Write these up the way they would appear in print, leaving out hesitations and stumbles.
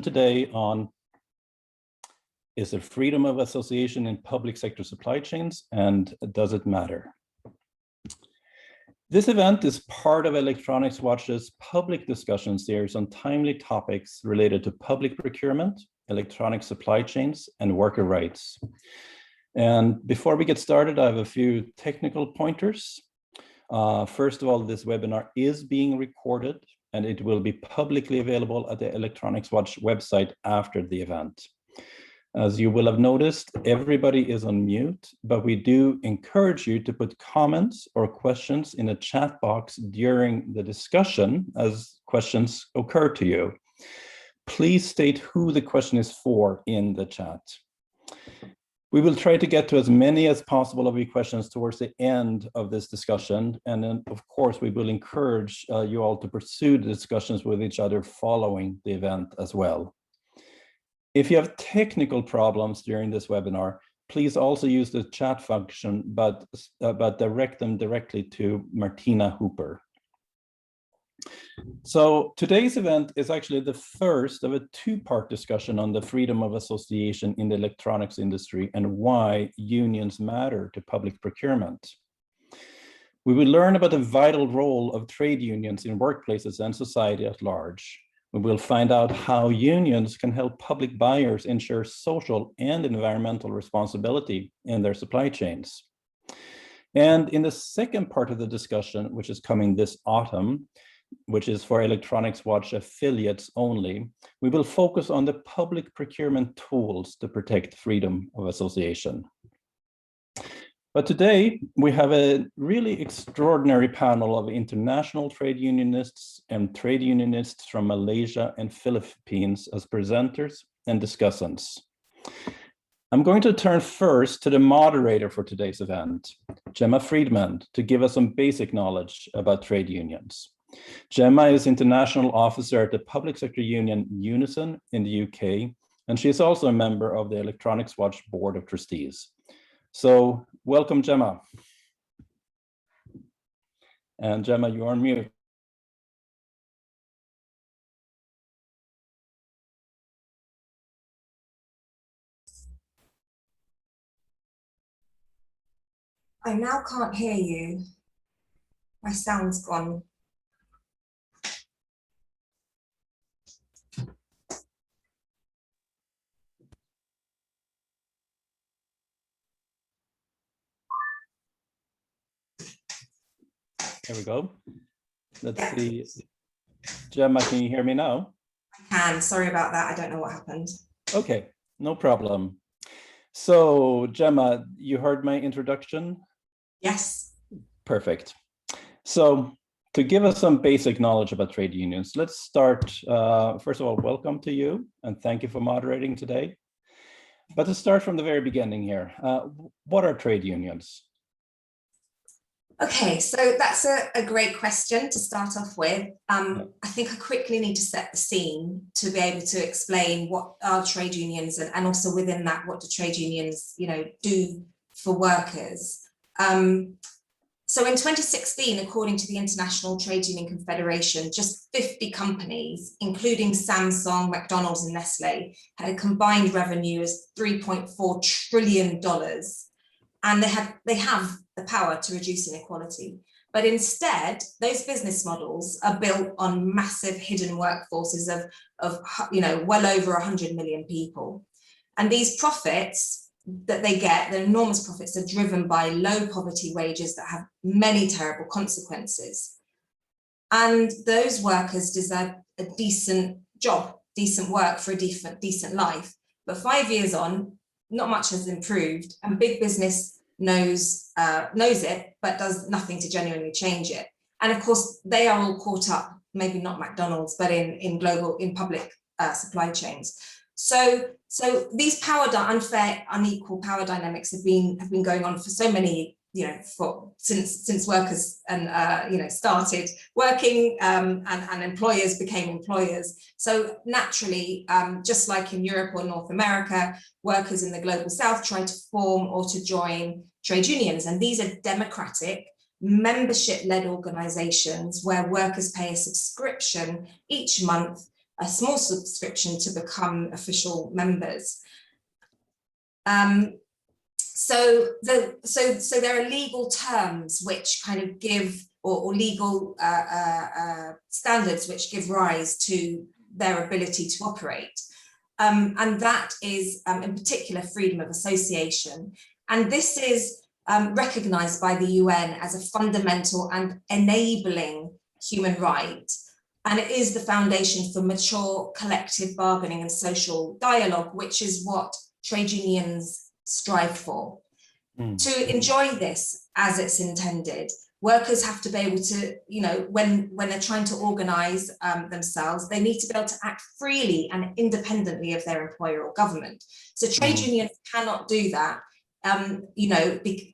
today on is there freedom of association in public sector supply chains, and does it matter? This event is part of Electronics Watch's public discussion series on timely topics related to public procurement, electronic supply chains, and worker rights. And before we get started, I have a few technical pointers. First of all, this webinar is being recorded and it will be publicly available at the Electronics Watch website after the event. As you will have noticed, everybody is on mute, but we do encourage you to put comments or questions in a chat box during the discussion as questions occur to you. Please state who the question is for in the chat. We will try to get to as many as possible of your questions towards the end of this discussion. And then, of course, we will encourage you all to pursue the discussions with each other following the event as well. If you have technical problems during this webinar, please also use the chat function, but direct them directly to Martina Hooper. So today's event is actually the first of a two-part discussion on the freedom of association in the electronics industry and why unions matter to public procurement. We will learn about the vital role of trade unions in workplaces and society at large. We will find out how unions can help public buyers ensure social and environmental responsibility in their supply chains. And in the second part of the discussion, which is coming this autumn, which is for Electronics Watch affiliates only, we will focus on the public procurement tools to protect freedom of association. But today, we have a really extraordinary panel of international trade unionists and trade unionists from Malaysia and Philippines as presenters and discussants. I'm going to turn first to the moderator for today's event, Gemma Friedman, to give us some basic knowledge about trade unions. Gemma is International Officer at the Public Sector Union Unison in the UK, and she is also a member of the Electronics Watch Board of Trustees. So welcome, Gemma. And Gemma, you are on mute. I now can't hear you. My sound's gone. There we go. Let's see. Gemma, can you hear me now? I can. Sorry about that. I don't know what happened. Okay, no problem. So, Gemma, you heard my introduction? Yes. Perfect. So, to give us some basic knowledge about trade unions, let's start. First of all, welcome to you, and thank you for moderating today. But to start from the very beginning here, what are trade unions? Okay, so that's a great question to start off with. I think I quickly need to set the scene to be able to explain what are trade unions and also within that, what do trade unions, do for workers. So in 2016, according to the International Trade Union Confederation, just 50 companies, including Samsung, McDonald's and Nestle, had a combined revenue as $3.4 trillion. And they have the power to reduce inequality. But instead, those business models are built on massive hidden workforces of well over 100 million people. And these profits that they get, the enormous profits, are driven by low poverty wages that have many terrible consequences. And those workers deserve a decent job, decent work for a decent life. But 5 years on, not much has improved, and big business knows it, but does nothing to genuinely change it. And of course, they are all caught up, maybe not McDonald's, but in public supply chains. So these unfair, unequal power dynamics have been going on for so many, since workers started working and employers became employers. So naturally, just like in Europe or North America, workers in the global south try to form or to join trade unions, and these are democratic, membership-led organizations where workers pay a subscription each month a small subscription to become official members. So there are legal terms which kind of give, or legal standards which give rise to their ability to operate. And that is, in particular, freedom of association. And this is recognized by the UN as a fundamental and enabling human right. And it is the foundation for mature collective bargaining and social dialogue, which is what trade unions strive for. To enjoy this as it's intended, workers have to be able to, when they're trying to organize themselves, they need to be able to act freely and independently of their employer or government. So trade unions cannot do that,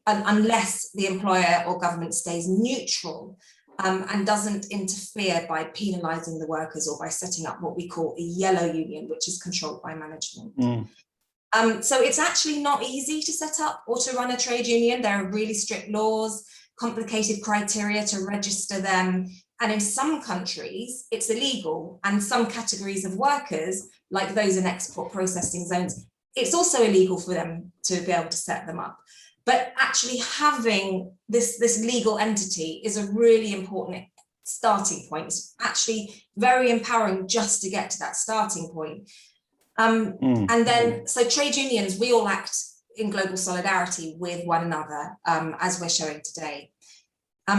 unless the employer or government stays neutral and doesn't interfere by penalizing the workers or by setting up what we call a yellow union, which is controlled by management. So it's actually not easy to set up or to run a trade union. There are really strict laws, complicated criteria to register them. And in some countries, it's illegal. And some categories of workers, like those in export processing zones, it's also illegal for them to be able to set them up. But actually having this legal entity is a really important starting point. It's actually very empowering just to get to that starting point. And then, so trade unions, we all act in global solidarity with one another, as we're showing today.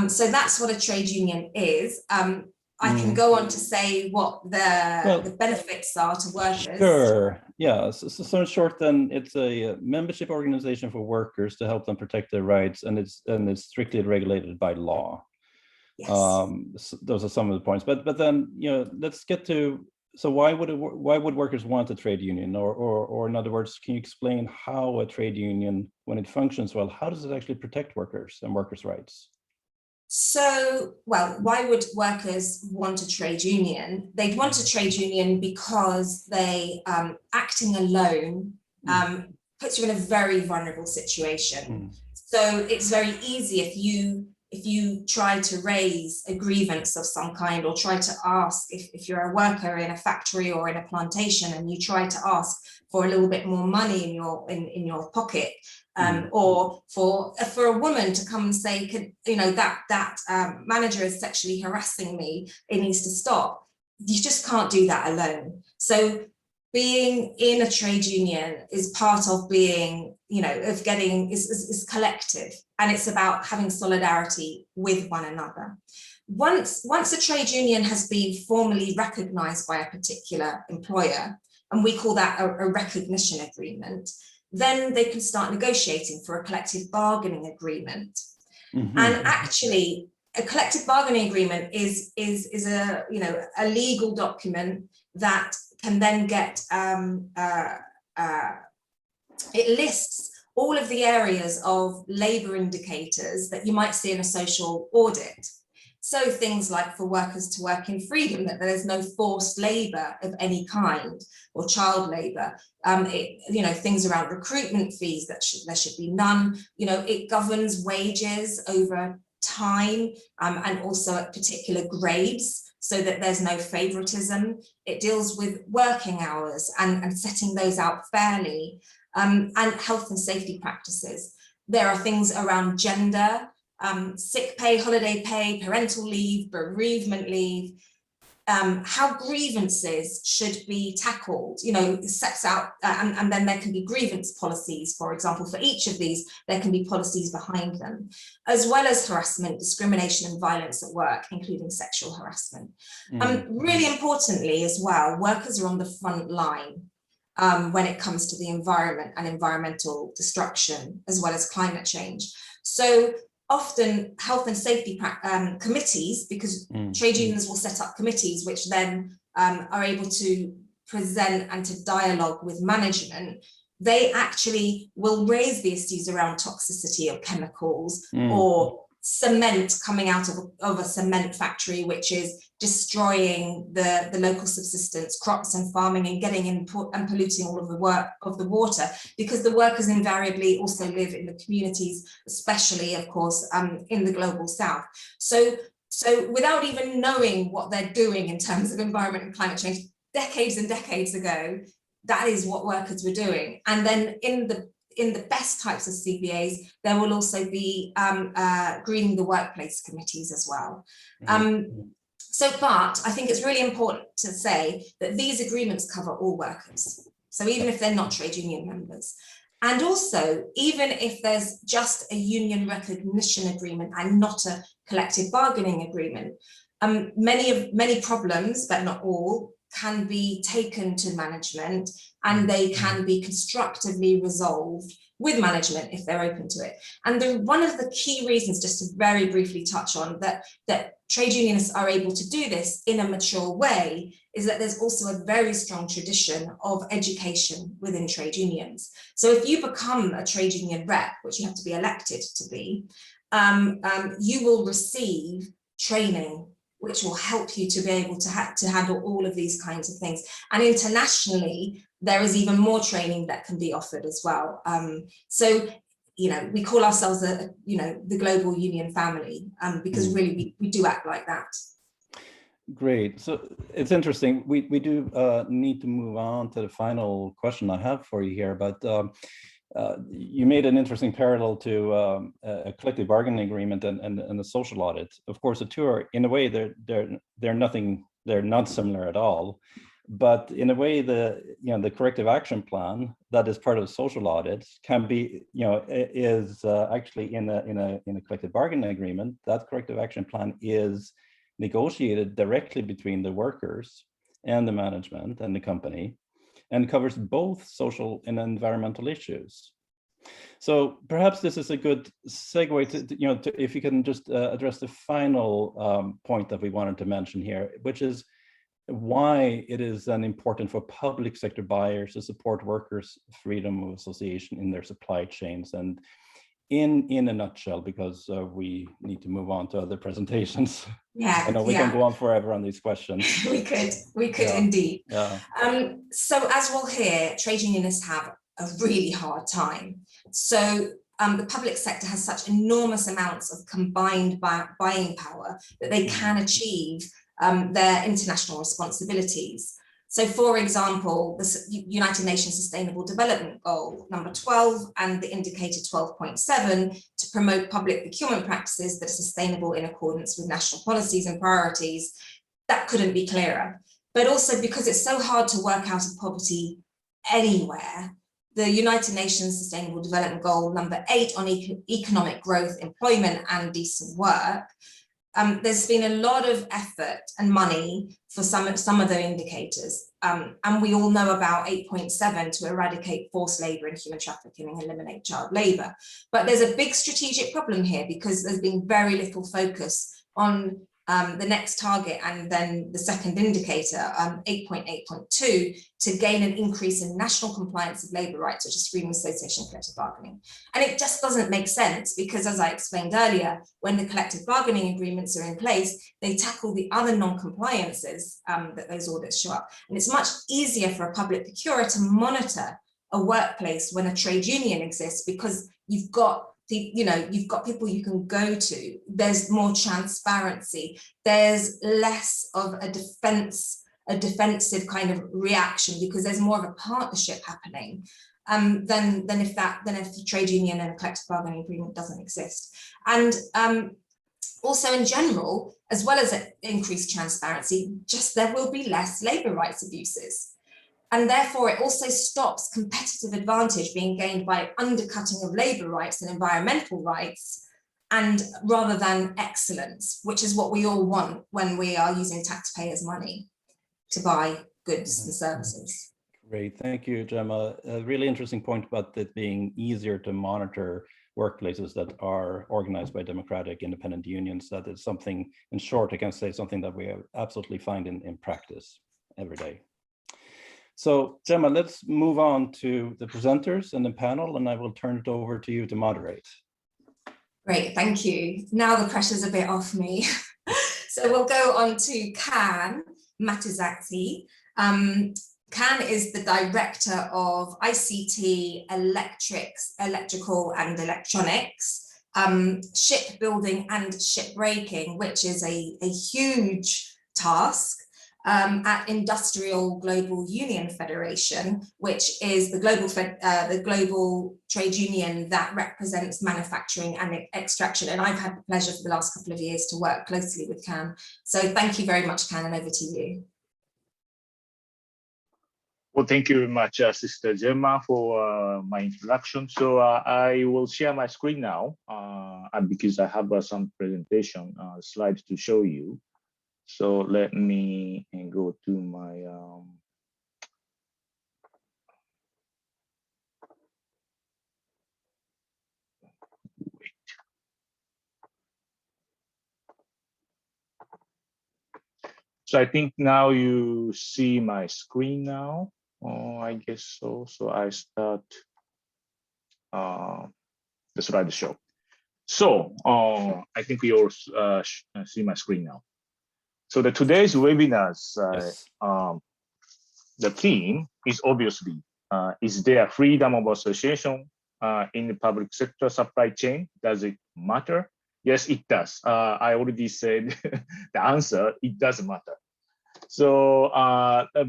So that's what a trade union is. I can go on to say what the benefits are to workers. Sure, yeah, so in short then, it's a membership organization for workers to help them protect their rights, and it's strictly regulated by law. Yes. So those are some of the points, but then, let's get to, so why would workers want a trade union, or in other words, can you explain how a trade union, when it functions well, how does it actually protect workers and workers' rights? So, well, why would workers want a trade union? They'd want a trade union because they, acting alone, puts you in a very vulnerable situation. So it's very easy if you try to raise a grievance of some kind, or try to ask, if you're a worker in a factory or in a plantation and you try to ask for a little bit more money in your pocket, or for a woman to come and say, that manager is sexually harassing me, it needs to stop. You just can't do that alone. So being in a trade union is part of being, is collective, and it's about having solidarity with one another. Once a trade union has been formally recognized by a particular employer, and we call that a recognition agreement, then they can start negotiating for a collective bargaining agreement. And actually, a collective bargaining agreement is a legal document that can then get it lists all of the areas of labor indicators that you might see in a social audit. So things like for workers to work in freedom, that there's no forced labor of any kind, or child labor, things around recruitment fees, that there should be none. It governs wages over time, and also at particular grades, so that there's no favoritism. It deals with working hours and setting those out fairly, and health and safety practices. There are things around gender, sick pay, holiday pay, parental leave, bereavement leave, how grievances should be tackled, it sets out, and then there can be grievance policies, for example. For each of these, there can be policies behind them, as well as harassment, discrimination and violence at work, including sexual harassment. Really importantly as well, workers are on the front line when it comes to the environment and environmental destruction, as well as climate change. So often health and safety committees, because trade unions will set up committees which then are able to present and to dialogue with management, they actually will raise the issues around toxicity of chemicals, or cement coming out of a cement factory, which is destroying the local subsistence, crops and farming, and getting input and polluting all of the water, because the workers invariably also live in the communities, especially, of course, in the global south. So without even knowing what they're doing in terms of environment and climate change, decades and decades ago, that is what workers were doing. And then in the best types of CBAs, there will also be greening the workplace committees as well. But I think it's really important to say that these agreements cover all workers. So even if they're not trade union members. And also, even if there's just a union recognition agreement and not a collective bargaining agreement, many problems, but not all, can be taken to management, and they can be constructively resolved with management if they're open to it. And one of the key reasons, just to very briefly touch on, that trade unionists are able to do this in a mature way is that there's also a very strong tradition of education within trade unions. So if you become a trade union rep, which you have to be elected to be, you will receive training which will help you to be able to handle all of these kinds of things. And internationally, there is even more training that can be offered as well. So, we call ourselves the global union family, because really we do act like that. Great. So it's interesting. We do need to move on to the final question I have for you here, but you made an interesting parallel to a collective bargaining agreement and a social audit. Of course, the two are, in a way, they're not similar at all. But in a way, the corrective action plan that is part of the social audit can be, is actually in a collective bargaining agreement. That corrective action plan is negotiated directly between the workers and the management and the company, and covers both social and environmental issues. So perhaps this is a good segue to if you can just address the final point that we wanted to mention here, which is why it is then important for public sector buyers to support workers' freedom of association in their supply chains. And in a nutshell, because we need to move on to other presentations. Yeah, I know we can go on forever on these questions. we could indeed. Yeah. So as we'll hear, trade unionists have a really hard time. So the public sector has such enormous amounts of combined buying power that they can achieve their international responsibilities. So, for example, the United Nations Sustainable Development Goal number 12 and the indicator 12.7 to promote public procurement practices that are sustainable in accordance with national policies and priorities, that couldn't be clearer. But also because it's so hard to work out of poverty anywhere, the United Nations Sustainable Development Goal number 8 on economic growth, employment and decent work, there's been a lot of effort and money for some of the indicators. And we all know about 8.7 to eradicate forced labour and human trafficking and eliminate child labour. But there's a big strategic problem here because there's been very little focus on the next target and then the second indicator, 8.8.2, to gain an increase in national compliance of labour rights, such as freedom of association and collective bargaining. And it just doesn't make sense because, as I explained earlier, when the collective bargaining agreements are in place, they tackle the other non-compliances that those audits show up. And it's much easier for a public procurer to monitor a workplace when a trade union exists because you've got people you can go to, there's more transparency, there's less of a defensive kind of reaction because there's more of a partnership happening than if the trade union and a collective bargaining agreement doesn't exist. And also in general, as well as increased transparency, just there will be less labour rights abuses. And therefore, it also stops competitive advantage being gained by undercutting of labour rights and environmental rights, and rather than excellence, which is what we all want when we are using taxpayers' money to buy goods and services. Great, thank you, Gemma. A really interesting point about it being easier to monitor workplaces that are organized by democratic independent unions. That is something, in short, I can say something that we absolutely find in practice every day. So, Gemma, let's move on to the presenters and the panel, and I will turn it over to you to moderate. Great, thank you. Now the pressure's a bit off me. So we'll go on to Can Matizakti. Can is the director of ICT, electrical and electronics, shipbuilding and shipbreaking, which is a huge task. at Industrial Global Union Federation, which is the global trade union that represents manufacturing and extraction. And I've had the pleasure for the last couple of years to work closely with Can. So thank you very much, Can, and over to you. Well, thank you very much, Sister Gemma, for my introduction. So I will share my screen now, and because I have some presentation slides to show you. So let me go to my wait. So I think now you see my screen now. Oh, I guess so. So I start the slideshow. So I think we all see my screen now. So today's webinars, Yes. the theme is obviously, is there freedom of association in the public sector supply chain? Does it matter? Yes, it does. I already said the answer, it does matter. So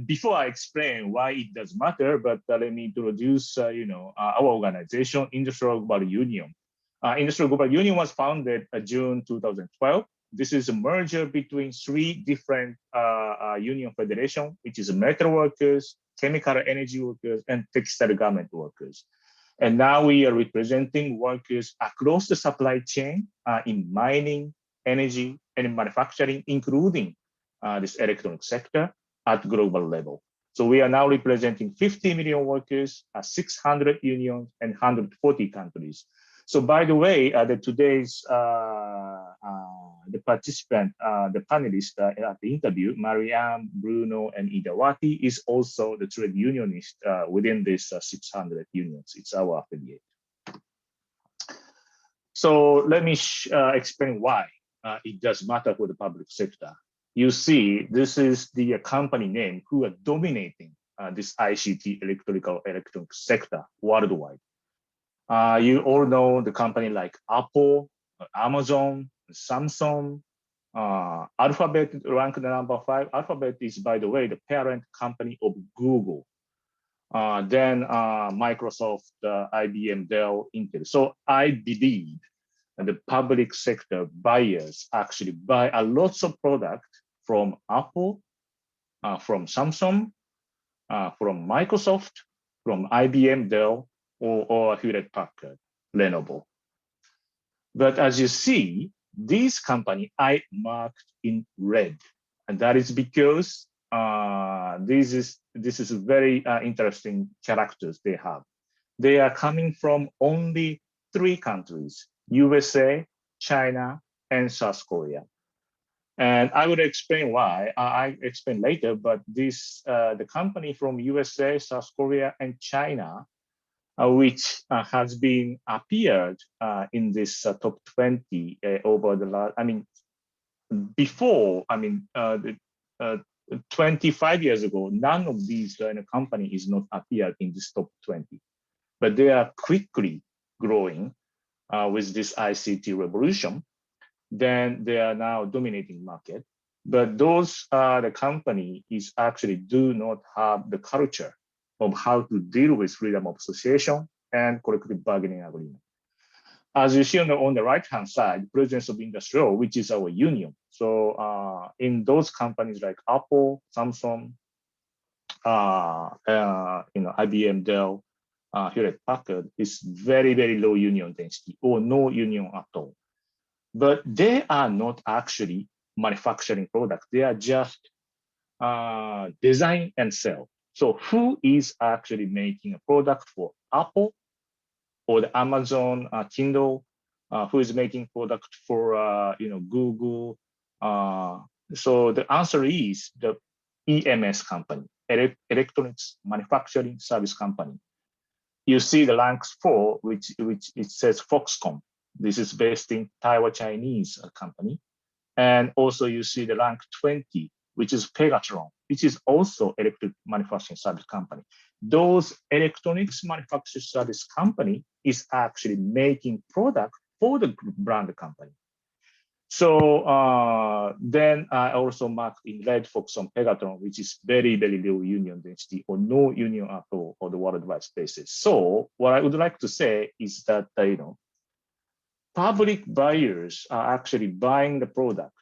before I explain why it does matter, but let me introduce, our organization, Industrial Global Union. Industrial Global Union was founded June 2012. This is a merger between three different union federations, which is metal workers, chemical energy workers, and textile garment workers. And now we are representing workers across the supply chain in mining, energy, and manufacturing, including this electronic sector at global level. So we are now representing 50 million workers, 600 unions, and 140 countries. So by the way, today's the participant, the panelist at the interview, Marianne, Bruno, and Idawati is also the trade unionist within this 600 unions. It's our affiliate. So let me explain why it does matter for the public sector. You see, this is the company name who are dominating this ICT electronic sector worldwide. You all know the company like Apple, Amazon, Samsung, Alphabet ranked number 5. Alphabet is, by the way, the parent company of Google. Then Microsoft, IBM, Dell, Intel. So I believe the public sector buyers actually buy a lots of product from Apple, from Samsung, from Microsoft, from IBM, Dell, or Hewlett-Packard, Lenovo. But as you see, these companies I marked in red, and that is because this is very interesting characters they have. They are coming from only 3 countries: USA, China, and South Korea. And I will explain why. I explain later, but the company from USA, South Korea, and China, which has been appeared in this top 20 over the last, before, 25 years ago, none of these companies is not appeared in this top 20, but they are quickly growing with this ICT revolution. Then they are now dominating market, but those the company is actually do not have the culture of how to deal with freedom of association and collective bargaining agreement. As you see on the right-hand side, presence of industrial, which is our union. So in those companies like Apple, Samsung, IBM, Dell, Hewlett-Packard, is very, very low union density or no union at all. But they are not actually manufacturing products. They are just design and sell. So who is actually making a product for Apple or the Amazon Kindle? Who is making product for Google? So the answer is the EMS company, Electronics Manufacturing Service Company. You see the ranks 4, which it says Foxconn. This is based in Taiwan Chinese company. And also you see the rank 20, which is Pegatron, which is also electric manufacturing service company. Those electronics manufacturing service company is actually making product for the brand company. So then I also marked in red for some Pegatron, which is very, very low union density or no union at all on the worldwide spaces. So what I would like to say is that, public buyers are actually buying the product,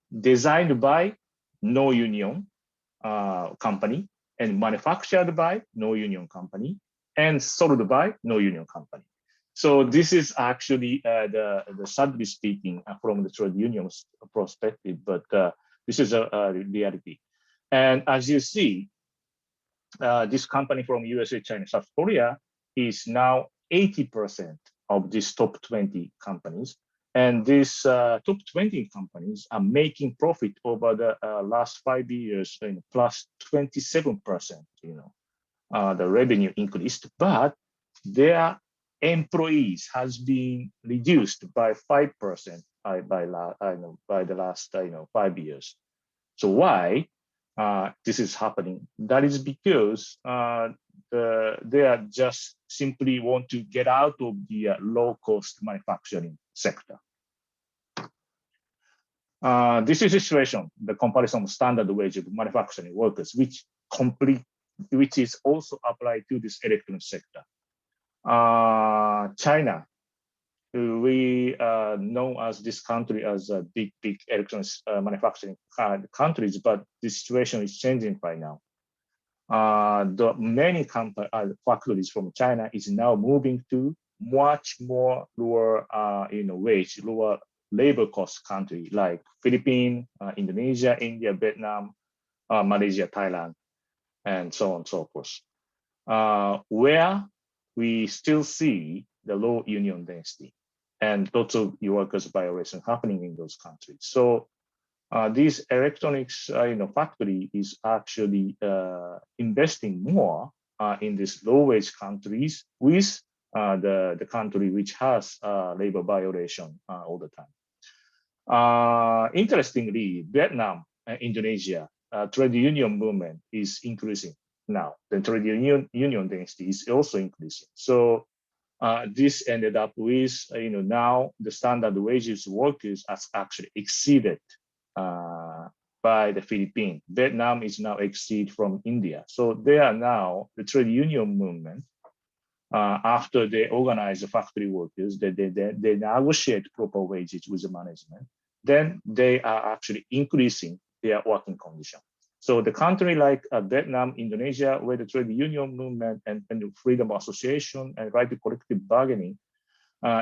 designed by no union company and manufactured by no union company and sold by no union company. So this is actually the sadly speaking from the trade union's perspective, but this is a reality. And as you see, this company from USA, China, South Korea is now 80% of these top 20 companies. And these top 20 companies are making profit over the last 5 years, plus 27%, the revenue increased, but their employees has been reduced by 5% by the last 5 years. So why this is happening? That is because they are just simply want to get out of the low-cost manufacturing sector. This is a situation, the comparison of standard wage of manufacturing workers, which is also applied to this electronic sector. China, we know as this country as a big electronics manufacturing countries, but the situation is changing right now. The many factories from China is now moving to much more lower, wage, lower labor cost country like Philippines, Indonesia, India, Vietnam, Malaysia, Thailand, and so on and so forth. Where we still see the low union density and lots of workers' violation happening in those countries. So this electronics factory is actually investing more in these low-wage countries with the country which has labor violation all the time. Interestingly, Vietnam and Indonesia trade union movement is increasing now. The trade union density is also increasing. So this ended up with now the standard wages workers has actually exceeded by the Philippines. Vietnam is now exceed from India. So they are now the trade union movement. After they organize the factory workers, they negotiate proper wages with the management. Then they are actually increasing their working condition. So the country like Vietnam, Indonesia, where the trade union movement and the freedom of association and right to collective bargaining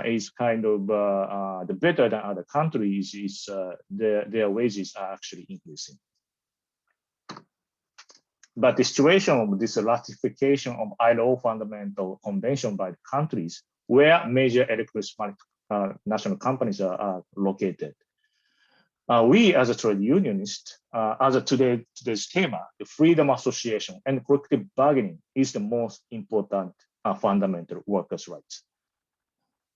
is kind of the better than other countries, is their wages are actually increasing. But the situation of this ratification of ILO fundamental convention by the countries where major electronics national companies are located. We as a trade unionist, as today's theme, the freedom of association and collective bargaining is the most important fundamental workers' rights.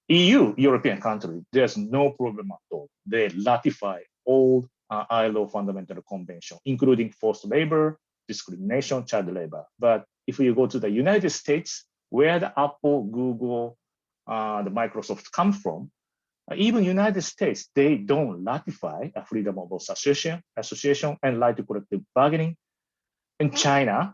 EU, European country, there's no problem at all. They ratify all ILO fundamental convention, including forced labor, discrimination, child labor. But if you go to the United States, where the Apple, Google, the Microsoft come from, even United States, they don't ratify a freedom of association and right to collective bargaining. In China,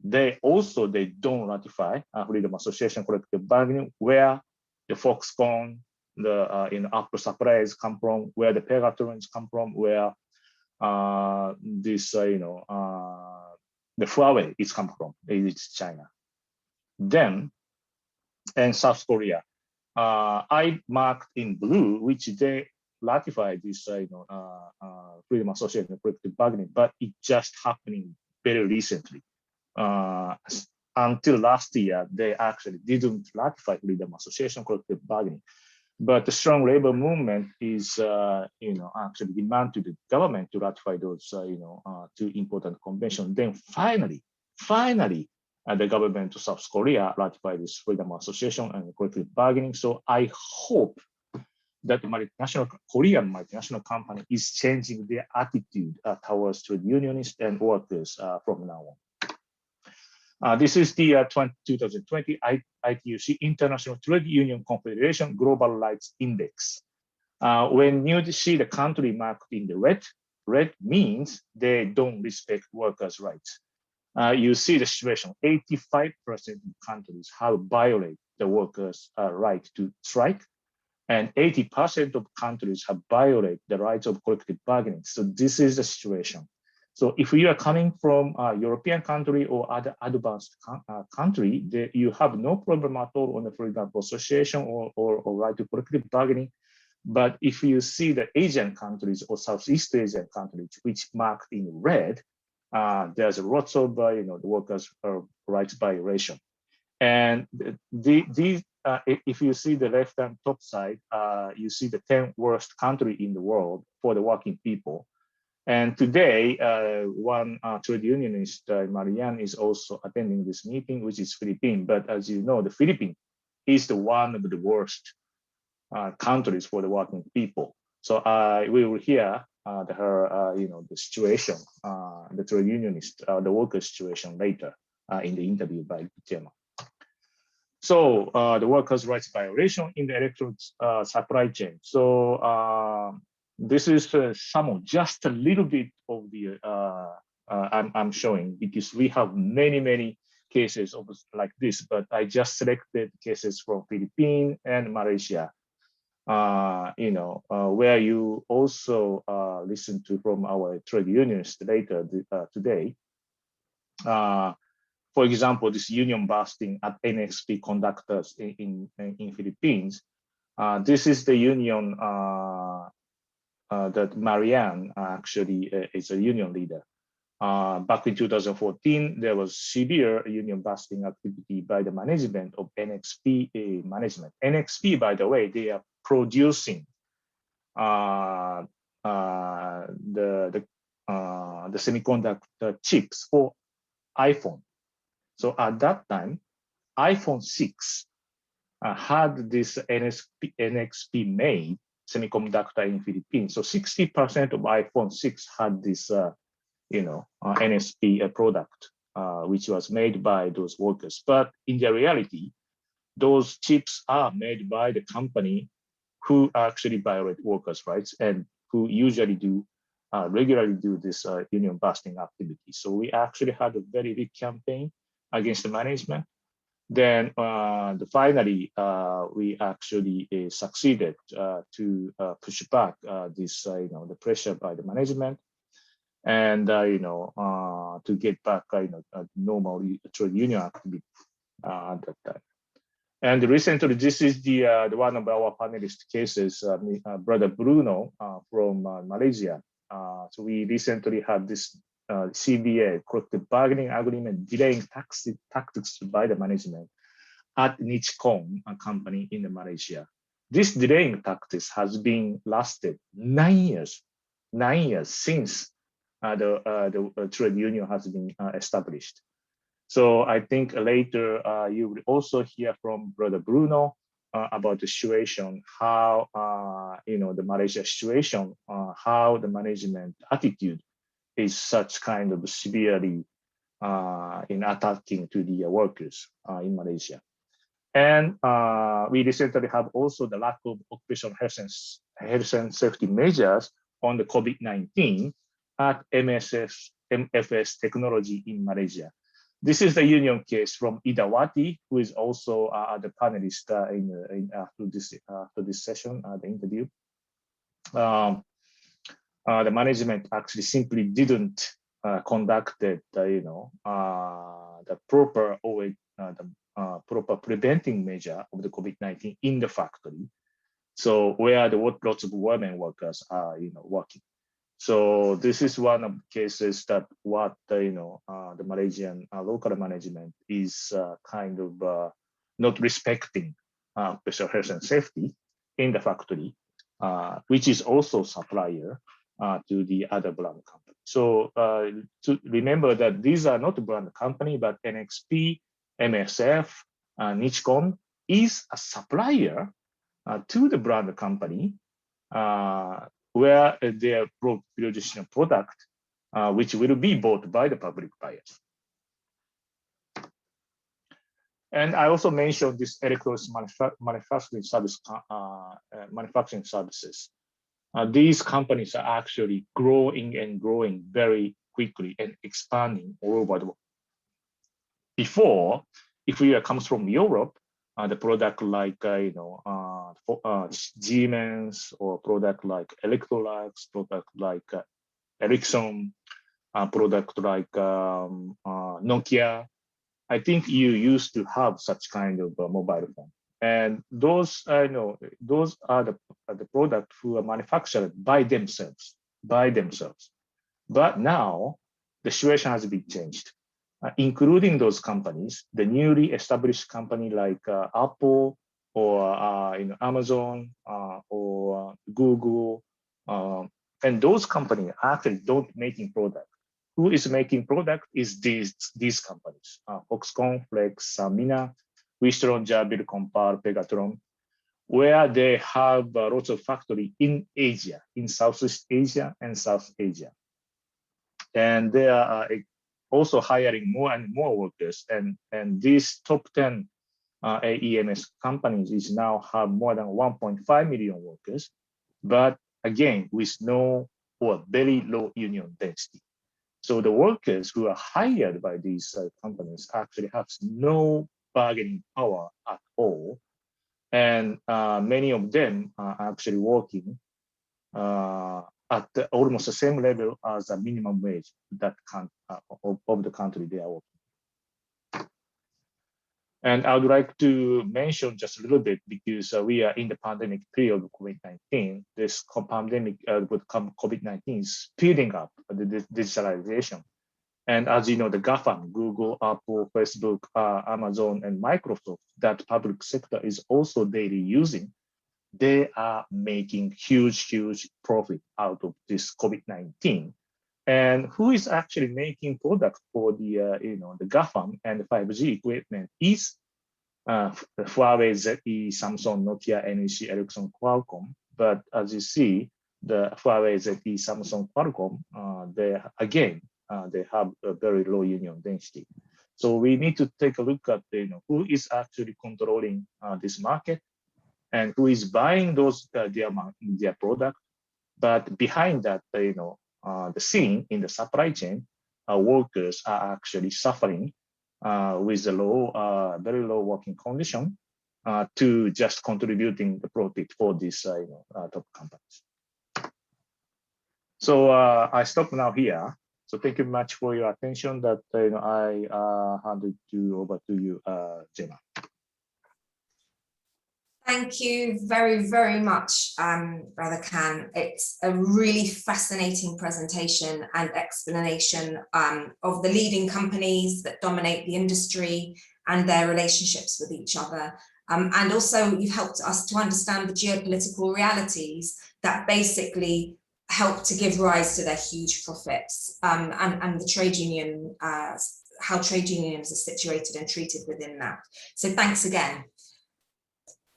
they don't ratify freedom of association, collective bargaining, where the Foxconn, the Apple suppliers come from, where the Pegatrons come from, where the Huawei is come from. It's China. Then, and South Korea. I marked in blue, which they ratified this freedom of association and collective bargaining, but it just happening very recently. Until last year, they actually didn't ratify freedom of association, collective bargaining. But the strong labor movement is, actually demand to the government to ratify those, two important conventions. Then finally, the government of South Korea ratified this freedom of association and collective bargaining. So I hope that the Korean multinational company is changing their attitude towards trade unionists and workers from now on. This is the 2020 ITUC International Trade Union Confederation Global Rights Index. When you see the country marked in the red means they don't respect workers' rights. You see the situation, 85% of countries have violated the workers' right to strike, and 80% of countries have violated the rights of collective bargaining. So this is the situation. So if you are coming from a European country or other advanced country, you have no problem at all on the freedom of association or right to collective bargaining. But if you see the Asian countries or Southeast Asian countries, which marked in red, there's lots of the workers' rights violation. And if you see the left-hand top side, you see the 10 worst country in the world for the working people. And today, one trade unionist, Marianne, is also attending this meeting, which is Philippines. But as you know, the Philippines is the one of the worst countries for the working people. So we will hear the situation, the trade unionist, the worker situation later in the interview by Gemma. So the workers' rights violation in the electronics supply chain. So this is just a little bit of the I'm showing, because we have many cases of like this, but I just selected cases from Philippines and Malaysia. Where you also listen to from our trade unions later today. For example, this union busting at NXP conductors in Philippines. This is the union that Marianne actually is a union leader. Back in 2014, there was severe union busting activity by the management of NXP management. NXP, by the way, they are producing the semiconductor chips for iPhone. So at that time, iPhone 6 had this NXP made semiconductor in Philippines. So 60% of iPhone 6 had this NXP product, which was made by those workers. But in the reality, those chips are made by the company who actually violate workers' rights and who usually regularly do this union busting activity. So we actually had a very big campaign against the management. Then finally, we actually succeeded to push back the pressure by the management, and to get back normal trade union activity at that time. And recently, this is the one of our panelist cases, Brother Bruno from Malaysia. So we recently had this CBA, collective bargaining agreement, delaying tactics by the management at Nichicon, a company in Malaysia. This delaying tactics has been lasted 9 years since the trade union has been established. So I think later you will also hear from Brother Bruno about the situation, how the Malaysia situation, how the management attitude is such kind of severely in attacking to the workers in Malaysia. And we recently have also the lack of occupational health and safety measures on the COVID-19 at MFS Technology in Malaysia. This is the union case from Idawati, who is also the panelist after this session, the interview. The management actually simply didn't conduct the proper proper preventing measure of the COVID-19 in the factory. So where lots of women workers are working. So this is one of the cases that what the Malaysian local management is kind of not respecting special health and safety in the factory, which is also supplier to the other brand company. So to remember that these are not brand company, but NXP, MSF, Nichicon is a supplier to the brand company, where their production product, which will be bought by the public buyers. And I also mentioned this electronics manufacturing services. These companies are actually growing and growing very quickly and expanding all over the world. Before, if you comes from Europe, the product like Siemens, or product like Electrolux, product like Ericsson, product like Nokia, I think you used to have such kind of mobile phone. And those those are the products who are manufactured by themselves. But now the situation has been changed, including those companies, the newly established company like Apple, or Amazon, or Google, and those companies actually don't making product. Who is making product is these companies: Foxconn, Flex, Mina, Wistron, Jabil, Compal, Pegatron, where they have lots of factory in Asia, in Southeast Asia and South Asia. And they are also hiring more and more workers. And these top 10 AEMS companies is now have more than 1.5 million workers, but again, with no or very low union density. So the workers who are hired by these companies actually have no bargaining power at all. And many of them are actually working at almost the same level as the minimum wage that of the country they are working. And I would like to mention just a little bit, because we are in the pandemic period of COVID-19. This pandemic with COVID-19 is speeding up the digitalization. And as you know, the GAFAM, Google, Apple, Facebook, Amazon, and Microsoft, that public sector is also daily using, they are making huge profit out of this COVID-19. And who is actually making product for the the GAFAM and the 5G equipment is Huawei, ZTE, Samsung, Nokia, NEC, Ericsson, Qualcomm. But as you see, the Huawei, ZTE, Samsung, Qualcomm, they have a very low union density. So we need to take a look at who is actually controlling this market and who is buying those their product. But behind that, the scene in the supply chain, workers are actually suffering with the very low working condition to just contributing the profit for these top companies. So I stop now here. So thank you much for your attention. That I hand it over to you, Gemma. Thank you very, very much, Brother Kan. It's a really fascinating presentation and explanation of the leading companies that dominate the industry and their relationships with each other. And also you've helped us to understand the geopolitical realities that basically help to give rise to their huge profits, and the trade union, how trade unions are situated and treated within that. So thanks again.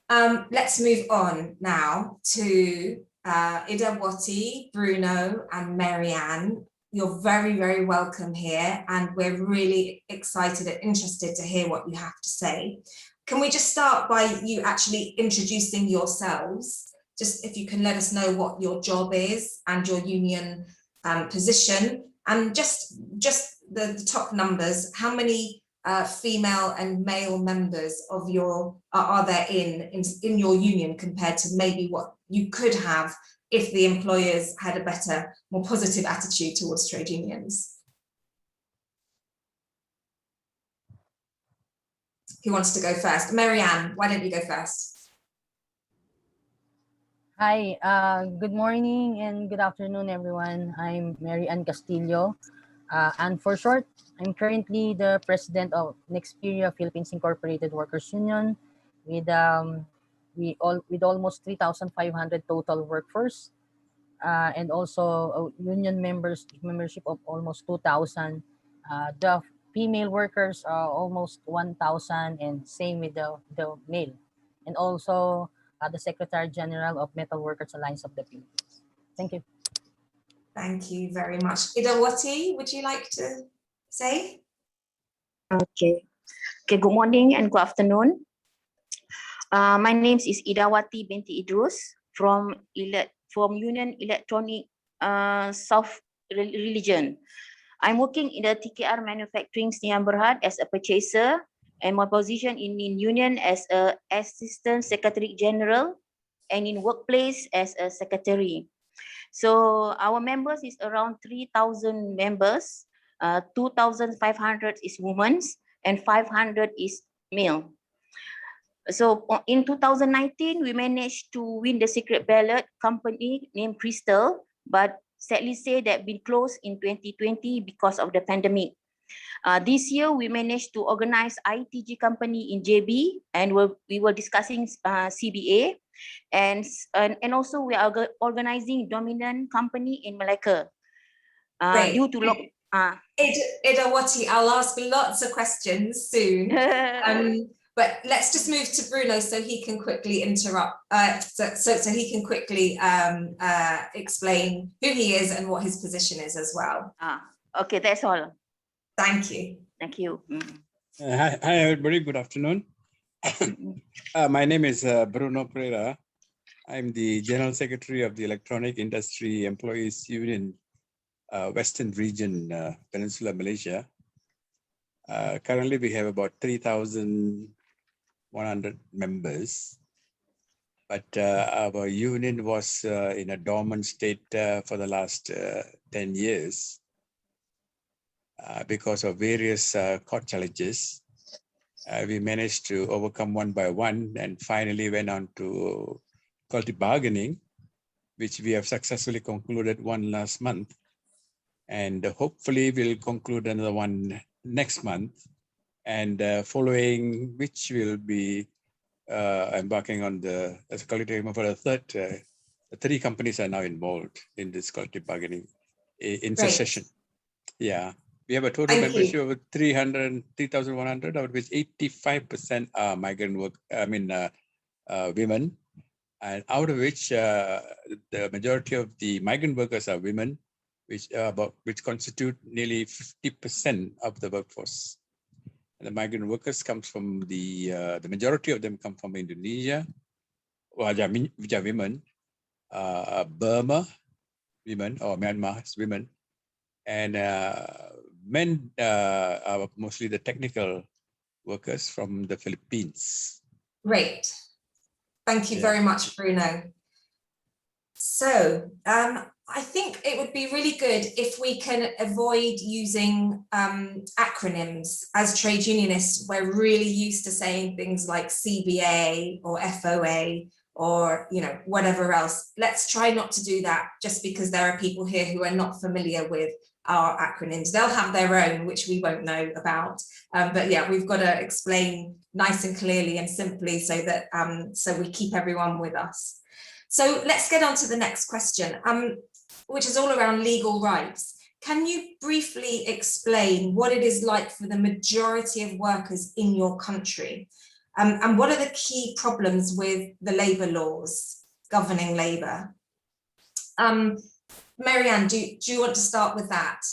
Let's move on now to Idawati, Bruno, and Marianne. You're very, very welcome here, and we're really excited and interested to hear what you have to say. Can we just start by you actually introducing yourselves? Just if you can let us know what your job is and your union position, and just the top numbers. How many female and male members of are there in your union compared to maybe what you could have if the employers had a better, more positive attitude towards trade unions? Who wants to go first? Marianne, why don't you go first? Hi, good morning and good afternoon, everyone. I'm Marianne Castillo, and for short, I'm currently the president of Nexperia Philippines Incorporated Workers Union, with almost 3,500 total workforce, and also union membership of almost 2,000. The female workers are almost 1,000, and same with the male, and also the Secretary General of Metal Workers Alliance of the Philippines. Thank you. Thank you very much. Idawati, would you like to say? Okay. Okay, good morning and good afternoon. My name is Idawati binti Idrus from Union Electronic South Religion. I'm working in the TKR Manufacturing Sdn Bhd as a purchaser, and my position in Union as a Assistant Secretary General and in workplace as a secretary. So our members is around 3,000 members. 2,500 is women and 500 is male. So in 2019, we managed to win the secret ballot company named Crystal, but sadly say that been closed in 2020 because of the pandemic. This year, we managed to organize ITG company in JB, and we were discussing CBA, and also we are organizing dominant company in Malacca. Due to Idawati, I'll ask lots of questions soon. But let's just move to Bruno so he can quickly interrupt, so he can quickly explain who he is and what his position is as well. Okay, that's all. Thank you. Thank you. Hi, everybody. Good afternoon. My name is Bruno Pereira. I'm the General Secretary of the Electronic Industry Employees Union, Western Region, Peninsula, Malaysia. Currently, we have about 3,100 members, but our union was in a dormant state for the last 10 years because of various court challenges. We managed to overcome one by one and finally went on to collective bargaining, which we have successfully concluded one last month. And hopefully we'll conclude another one next month, and following which we'll be embarking on the collective agreement for the third. 3 companies are now involved in this collective bargaining in succession. Yeah, we have a total membership of 3,100, out of which 85% are migrant women, and out of which the majority of the migrant workers are women, which constitute nearly 50% of the workforce. And the migrant workers comes from the majority of them come from Indonesia, which are women, Burma women, or Myanmar women, and men are mostly the technical workers from the Philippines. Great. Thank you very much, Bruno. So I think it would be really good if we can avoid using acronyms. As trade unionists, we're really used to saying things like CBA or FOA or whatever else. Let's try not to do that, just because there are people here who are not familiar with our acronyms. They'll have their own, which we won't know about. But yeah, we've got to explain nice and clearly and simply so that so we keep everyone with us. So let's get on to the next question, which is all around legal rights. Can you briefly explain what it is like for the majority of workers in your country? And what are the key problems with the labour laws governing labour? Marianne, do you want to start with that?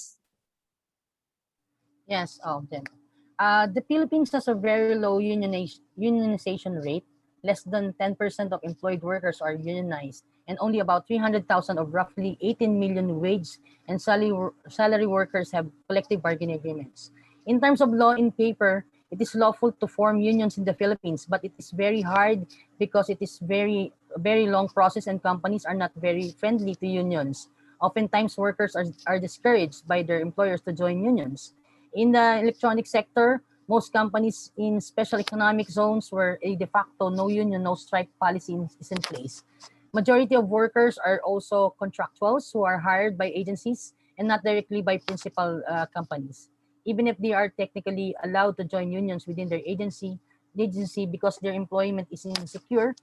Yes, the Philippines has a very low unionization rate. Less than 10% of employed workers are unionized, and only about 300,000 of roughly 18 million wage and salary workers have collective bargaining agreements. In terms of law in paper, it is lawful to form unions in the Philippines, but it is very hard because it is very long process, and companies are not very friendly to unions. Oftentimes, workers are discouraged by their employers to join unions. In the electronic sector, most companies in special economic zones where a de facto no union, no strike policy is in place. Majority of workers are also contractuals who are hired by agencies and not directly by principal companies. Even if they are technically allowed to join unions within their agency because their employment is insecure,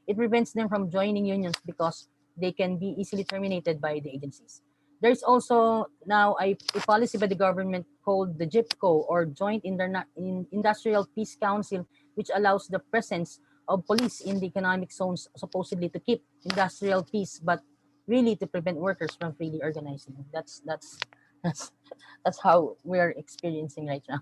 it prevents them from joining unions because they can be easily terminated by the agencies. There's also now a policy by the government called the JIPCO, or Joint Industrial Peace Council, which allows the presence of police in the economic zones, supposedly to keep industrial peace, but really to prevent workers from freely organizing. That's how we're experiencing right now.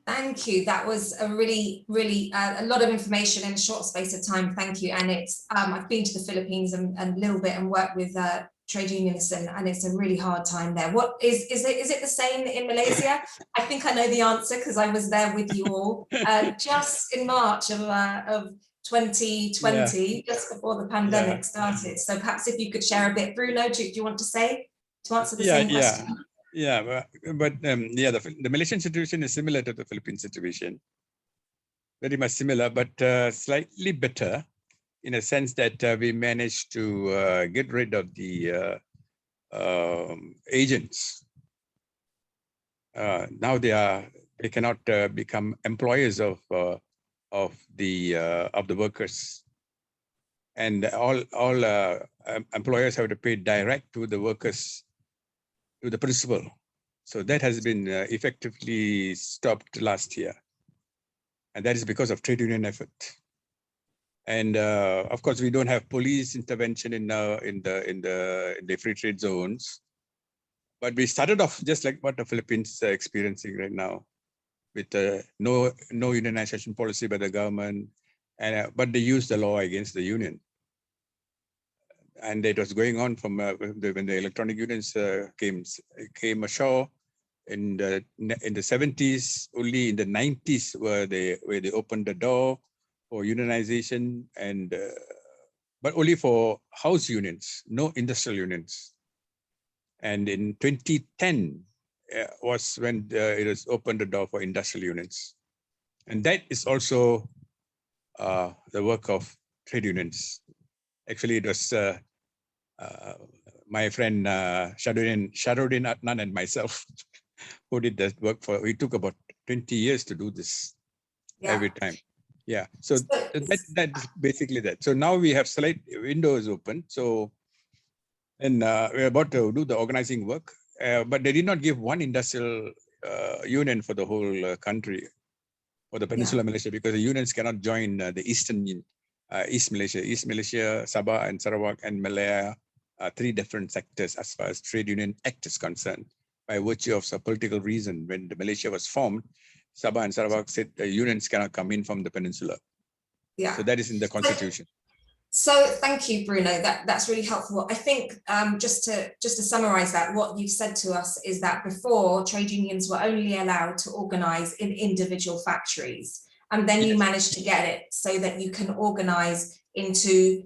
Thank you. That was a really, a lot of information in a short space of time. Thank you. And it's, I've been to the Philippines and a little bit and worked with trade unionists, and it's a really hard time there. What is it the same in Malaysia? I think I know the answer because I was there with you all just in March of 2020, just before the pandemic started. So perhaps if you could share a bit, Bruno, do you want to answer the same question? Yeah, but the Malaysian situation is similar to the Philippine situation, very much similar, but slightly better in a sense that we managed to get rid of the agents. Now they cannot become employers of the workers, and all employers have to pay direct to the workers, to the principal. So that has been effectively stopped last year, and that is because of trade union effort. And of course, we don't have police intervention in the free trade zones, but we started off just like what the Philippines are experiencing right now, with no unionization policy by the government, and but they used the law against the union. And it was going on from when the electronic unions came ashore in the 70s. Only in the 90s where they opened the door for unionization, and but only for house unions, no industrial unions. And in 2010 was when it was opened the door for industrial unions, and that is also the work of trade unions. Actually, it was my friend Shadruddin Adnan and myself who did that work for. We took about 20 years to do this every time. Yeah, so that's basically that. So now we have slight windows open. So, and we're about to do the organizing work, but they did not give one industrial union for the whole country, for the Peninsula Malaysia, because the unions cannot join the Eastern East Malaysia, Sabah and Sarawak and Malaya, three different sectors as far as Trade Union Act is concerned. By virtue of some political reason, when the Malaysia was formed, Sabah and Sarawak said the unions cannot come in from the peninsula. Yeah. So that is in the constitution. So thank you, Bruno. That's really helpful. I think just to summarize that, what you've said to us is that before, trade unions were only allowed to organize in individual factories. And then you managed to get it so that you can organize into,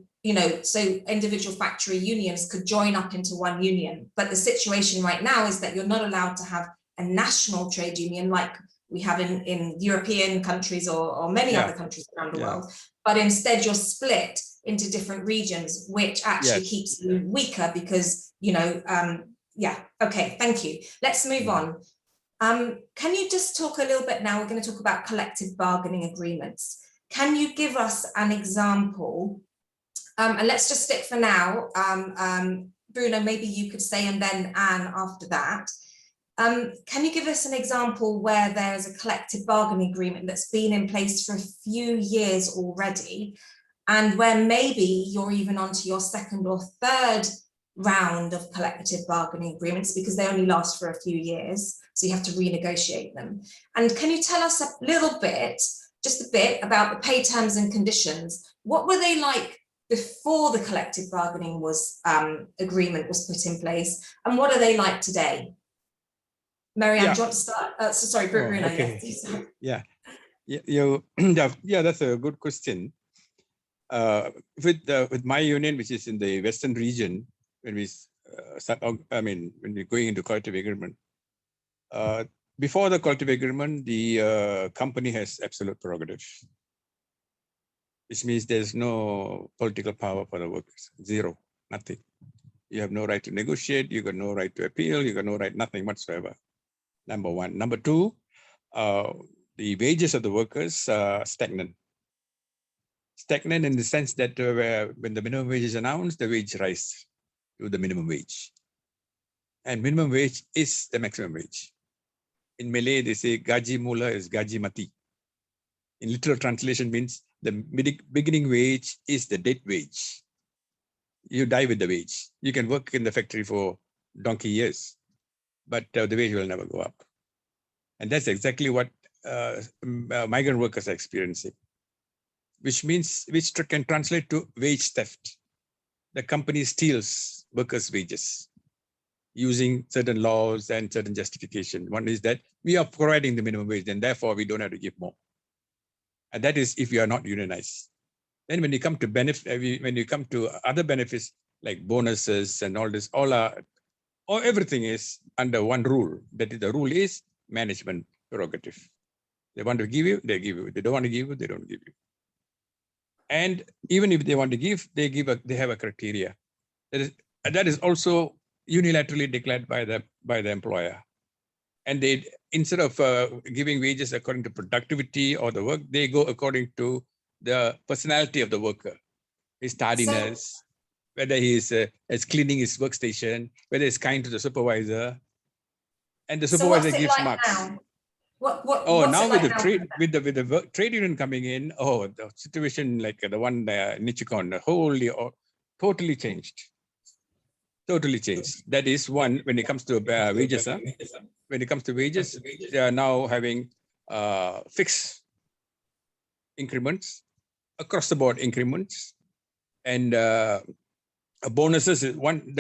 so individual factory unions could join up into one union. But the situation right now is that you're not allowed to have a national trade union like we have in European countries or many other countries around the world. But instead you're split into different regions, which actually keeps you weaker because, okay, thank you. Let's move on. Can you just talk a little bit now, we're going to talk about collective bargaining agreements. Can you give us an example? And let's just stick for now. Bruno, maybe you could say, and then Anne after that. Can you give us an example where there's a collective bargaining agreement that's been in place for a few years already, and where maybe you're even onto your second or third round of collective bargaining agreements because they only last for a few years, so you have to renegotiate them? And can you tell us a little bit, just a bit, about the pay terms and conditions? What were they like before the collective bargaining agreement was put in place, and what are they like today? Marianne, do you want to start? Sorry, Bruno. Okay. Yeah, that's a good question. With my union, which is in the Western region, when we when we're going into collective agreement, before the collective agreement, the company has absolute prerogative, which means there's no political power for the workers, zero, nothing. You have no right to negotiate, you got no right to appeal, you got no right, nothing whatsoever. Number one. Number two, the wages of the workers are stagnant. Stagnant in the sense that when the minimum wage is announced, the wage rise to the minimum wage. And minimum wage is the maximum wage. In Malay, they say gaji mula is gaji mati. In literal translation means the beginning wage is the dead wage. You die with the wage. You can work in the factory for donkey years, but the wage will never go up. And that's exactly what migrant workers are experiencing, which can translate to wage theft. The company steals workers' wages using certain laws and certain justification. One is that we are providing the minimum wage, and therefore we don't have to give more. And that is if you are not unionized. Then when you come to when you come to other benefits like bonuses and all this, everything is under one rule. That is, the rule is management prerogative. They want to give you, they give you. They don't want to give you, they don't give you. And even if they want to give, they have a criteria. That is also unilaterally declared by the employer. And they, instead of giving wages according to productivity or the work, they go according to the personality of the worker, his tardiness, whether he is cleaning his workstation, whether he's kind to the supervisor, and the supervisor gives marks. Now? Now with the trade union coming in, the situation like the one Nichicon, totally changed. Totally changed. That is one when it comes to wages. When it comes to wages, they are now having fixed increments, across the board increments, and bonuses is one.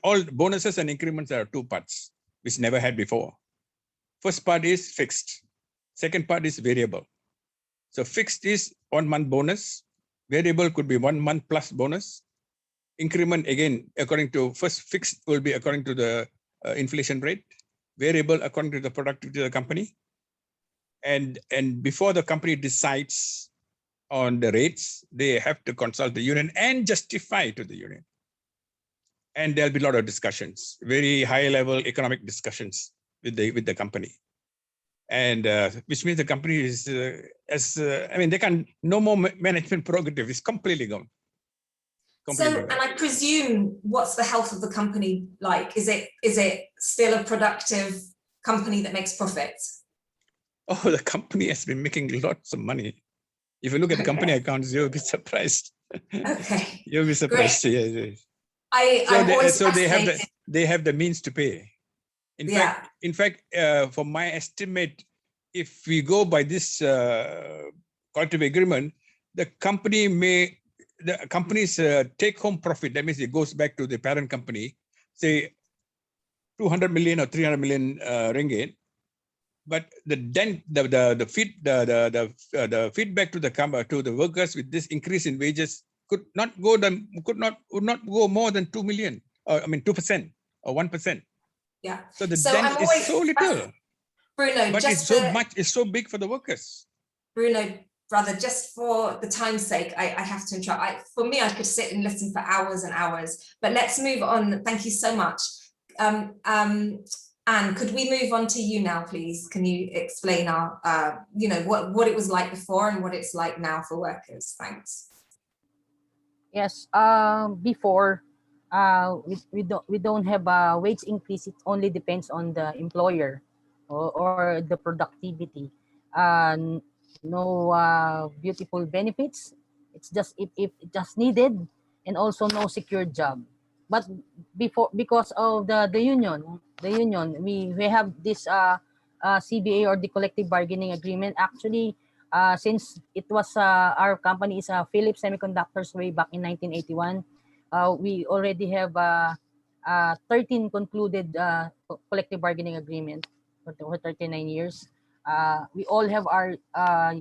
All bonuses and increments are two parts, which never had before. First part is fixed. Second part is variable. So fixed is 1 month bonus. Variable could be 1 month plus bonus. Increment again, according to first fixed will be according to the inflation rate. Variable according to the productivity of the company. And before the company decides on the rates, they have to consult the union and justify to the union. And there'll be a lot of discussions, very high level economic discussions with the company. And which means the company is, they can, no more management prerogative, it's completely gone. And I presume, what's the health of the company like? Is it still a productive company that makes profits? Oh, the company has been making lots of money. If you look at the company accounts, you'll be surprised. Okay. You'll be surprised. Great. Yeah. They have the means to pay. In fact, for my estimate, if we go by this collective agreement, the company's take-home profit, that means it goes back to the parent company, say 200 million or 300 million ringgit. But the feedback to the workers with this increase in wages would not go more than 2 million, or 2% or 1%. Yeah. So the dent is so little. Bruno, but it's so big for the workers. Bruno, brother, just for the time's sake, I have to interrupt. For me, I could sit and listen for hours and hours, but let's move on. Thank you so much. Anne, could we move on to you now, please? Can you explain what it was like before and what it's like now for workers? Thanks. Yes, before we don't have a wage increase. It only depends on the employer or the productivity. No beautiful benefits. It's just if just needed, and also no secure job. But because of the union, we have this CBA, or the collective bargaining agreement. Actually, since it was our company is Philips Semiconductors way back in 1981, we already have 13 concluded collective bargaining agreement for 39 years. We all have our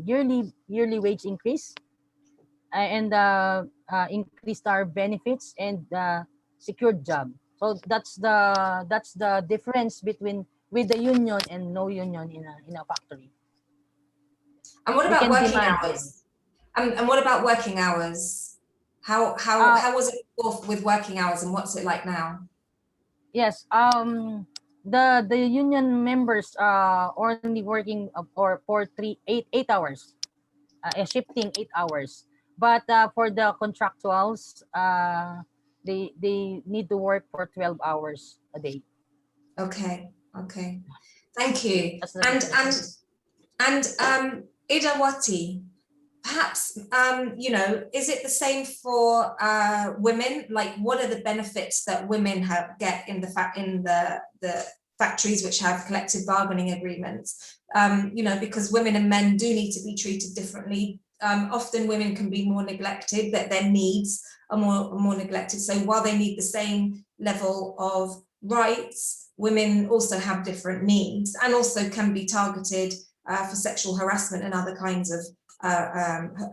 yearly wage increase, and increased our benefits and secured job. So that's the difference between with the union and no union in a factory. And what about working hours? And what about working hours? How was it with working hours, and what's it like now? Yes, the union members only working for 8 hours, shifting 8 hours. But for the contractuals, they need to work for 12 hours a day. Okay. Thank you. And Idawati, perhaps is it the same for women? Like, what are the benefits that women get in the factories which have collective bargaining agreements, you know, because women and men do need to be treated differently. Often women can be more neglected, that their needs are more neglected. So while they need the same level of rights, women also have different needs and also can be targeted for sexual harassment and other kinds of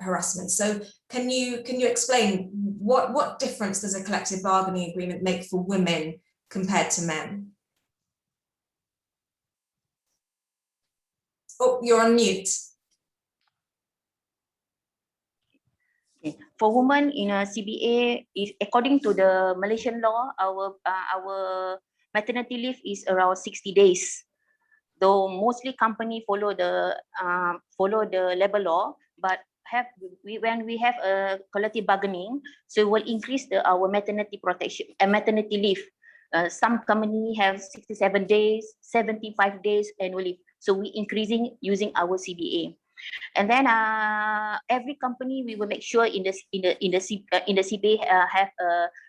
harassment. So can you explain what difference does a collective bargaining agreement make for women compared to men? Oh, you're on mute. For women in a CBA, is according to the Malaysian law, our maternity leave is around 60 days. Though mostly company follow the labor law, but when we have a collective bargaining, so we'll increase our maternity protection and maternity leave. Some company have 67 days, 75 days annual leave. So we increasing using our CBA. And then every company we will make sure in the CBA have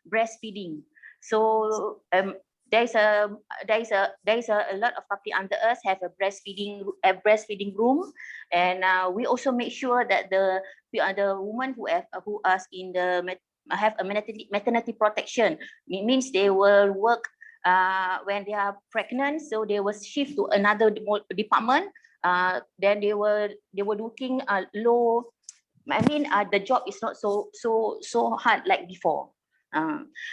breastfeeding. So there is a lot of company under us have a breastfeeding room, and we also make sure that the women who are in the have a maternity protection. It means they will work when they are pregnant, so they will shift to another department. Then they were looking low. I mean, the job is not so hard like before.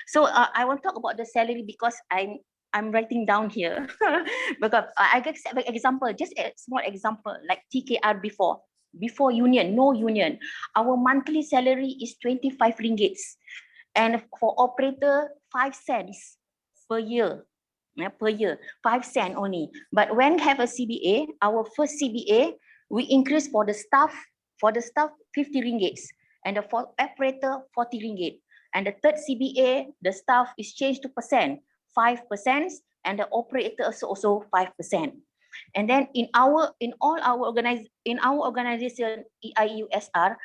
So I want to talk about the salary because I'm writing down here because I get example, just a small example like TKR before union, no union. Our monthly salary is 25 ringgits, and for operator 5 cents per year. Per year, 5 cents only. But when have a CBA, our first CBA, we increase for the staff 50 ringgits, and for operator 40 ringgit. And the third CBA, the staff is changed to 5%, and the operator also 5%. And then in all our organization EIUSR,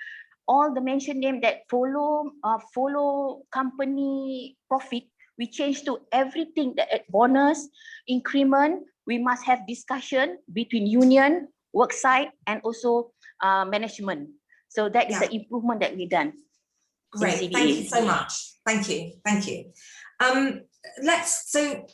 all the mentioned name that follow company profit, we change to everything that bonus, increment. We must have discussion between union, worksite, and also management. So that is the improvement that we've done. Great, thank you so much. Thank you. So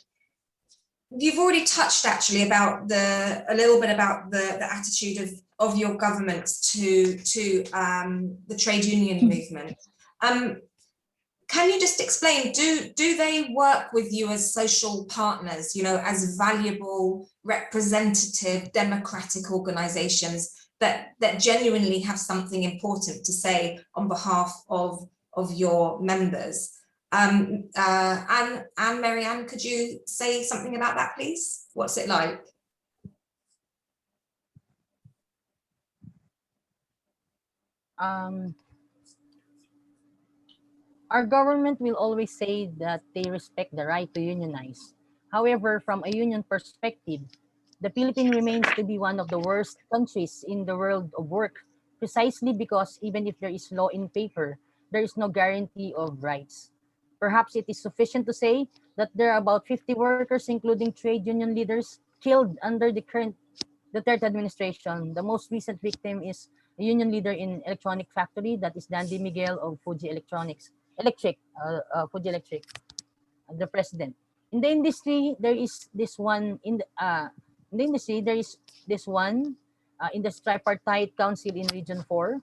you've already touched actually about a little bit about the attitude of your government to the trade union movement. Can you just explain, do they work with you as social partners, you know, as valuable, representative, democratic organizations that genuinely have something important to say on behalf of your members? And Marianne, could you say something about that, please? What's it like? Our government will always say that they respect the right to unionize. However, from a union perspective, the Philippines remains to be one of the worst countries in the world of work, precisely because even if there is law in paper, there is no guarantee of rights. Perhaps it is sufficient to say that there are about 50 workers, including trade union leaders, killed under the current Duterte administration. The most recent victim is a union leader in electronic factory, that is Dandy Miguel of Fuji Electric, the president. In the industry, there is this one in the tripartite council in Region 4.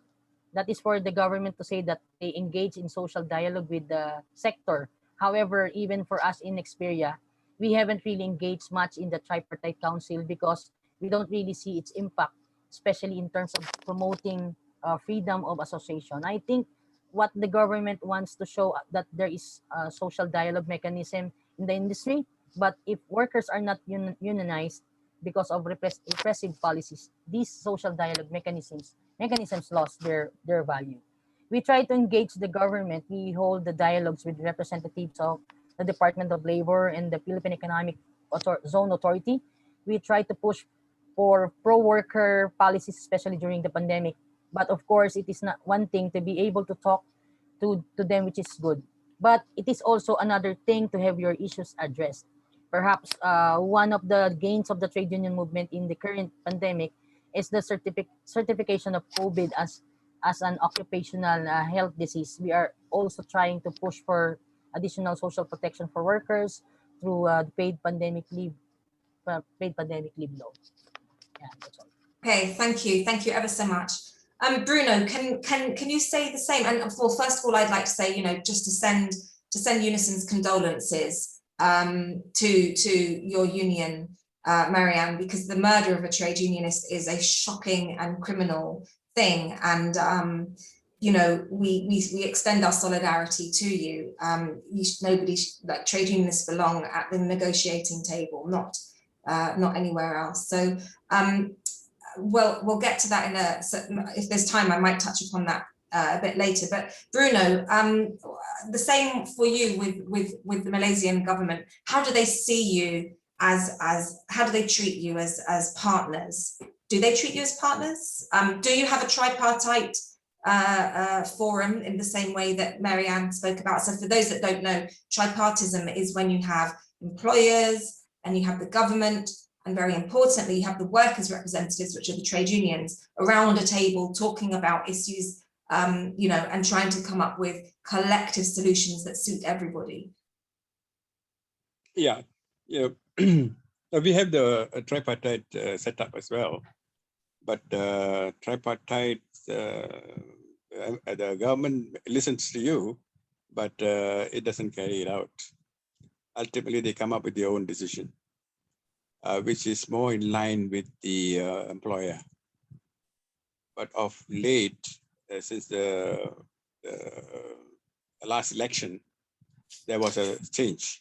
That is for the government to say that they engage in social dialogue with the sector. However, even for us in Xperia, we haven't really engaged much in the tripartite council because we don't really see its impact, especially in terms of promoting freedom of association. I think what the government wants to show that there is a social dialogue mechanism in the industry, but if workers are not unionized because of repressive policies, these social dialogue mechanisms lost their value. We try to engage the government. We hold the dialogues with representatives of the Department of Labor and the Philippine Economic Zone Authority. We try to push for pro-worker policies, especially during the pandemic. But of course, it is not one thing to be able to talk to them, which is good. But it is also another thing to have your issues addressed. perhaps one of the gains of the trade union movement in the current pandemic is the certification of COVID as an occupational health disease. We are also trying to push for additional social protection for workers through paid pandemic leave law. Yeah, that's all. Okay, thank you ever so much. Bruno, can you say the same? And well, first of all, I'd like to say, just to send Unison's condolences to your union, Marianne, because the murder of a trade unionist is a shocking and criminal thing, and we extend our solidarity to you. Like trade unionists belong at the negotiating table, not anywhere else. So we'll get to that if there's time. I might touch upon that a bit later. But Bruno, the same for you with the Malaysian government. How do they see you how do they treat you as partners? Do they treat you as partners? Do you have a tripartite forum in the same way that Marianne spoke about? So for those that don't know, tripartism is when you have employers and you have the government, and very importantly, you have the workers' representatives, which are the trade unions, around a table talking about issues, and trying to come up with collective solutions that suit everybody. Yeah, we have the tripartite setup as well, but tripartite, the government listens to you, but it doesn't carry it out. Ultimately, they come up with their own decision, which is more in line with the employer. But of late, since the last election, there was a change.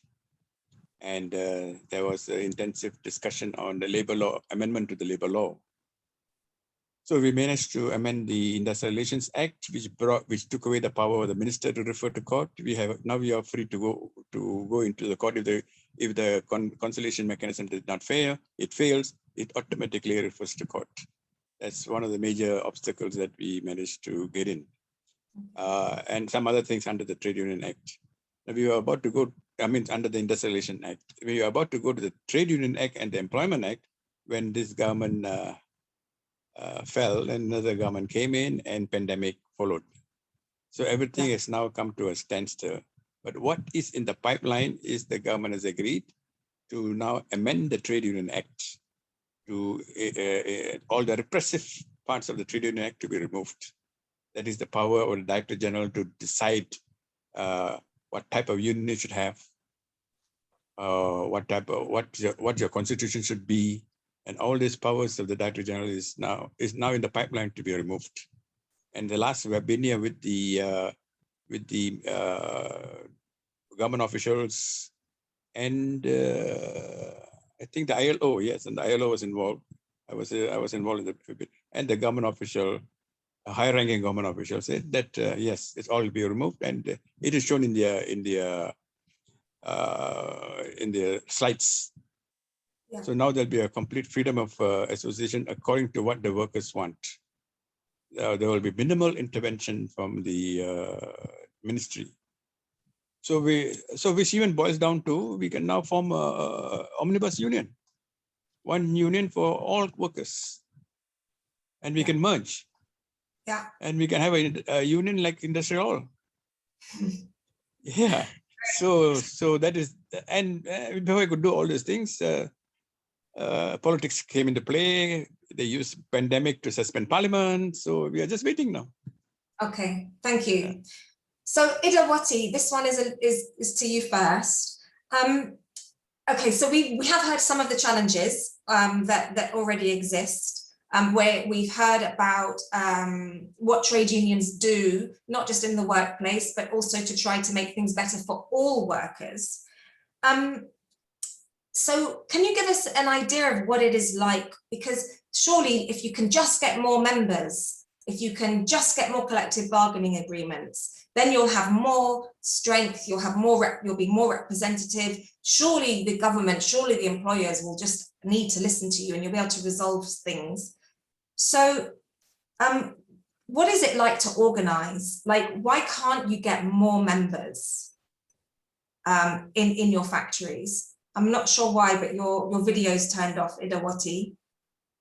And there was an intensive discussion on the labor law, amendment to the labor law. So we managed to amend the Industrial Relations Act, which took away the power of the minister to refer to court. Now we are free to go into the court if the conciliation mechanism did not fail. It fails, it automatically refers to court. That's one of the major obstacles that we managed to get in, and some other things under the Trade Union Act. Now we were about to go. Under the Industrial Relations Act, we were about to go to the Trade Union Act and the Employment Act when this government fell and another government came in and pandemic followed. So everything has now come to a standstill. But what is in the pipeline is the government has agreed to now amend the Trade Union Act to all the repressive parts of the Trade Union Act to be removed. That is the power of the Director General to decide what type of union you should have, what your constitution should be, and all these powers of the Director General is now in the pipeline to be removed. And the last webinar with the government officials and I think the ILO, yes, and the ILO was involved. I was involved in the and the government official. A high-ranking government official said that yes, it's all will be removed, and it is shown in the slides. Yeah. So now there'll be a complete freedom of association according to what the workers want. There will be minimal intervention from the ministry. So which even boils down to we can now form a omnibus union, one union for all workers, and we can merge. Yeah. And we can have a union like industrial hall. Yeah. So that is, and before I could do all these things, politics came into play. They used pandemic to suspend parliament. So we are just waiting now. Okay, thank you. Yeah. So Idawati, this one is to you first. Okay, so we have heard some of the challenges that already exist. Where we've heard about what trade unions do, not just in the workplace, but also to try to make things better for all workers. So can you give us an idea of what it is like? Because surely if you can just get more members, if you can just get more collective bargaining agreements, then you'll have more strength, you'll be more representative. Surely the government, surely the employers will just need to listen to you and you'll be able to resolve things. So what is it like to organize? Like, why can't you get more members in your factories? I'm not sure why, but your video's turned off, Idawati.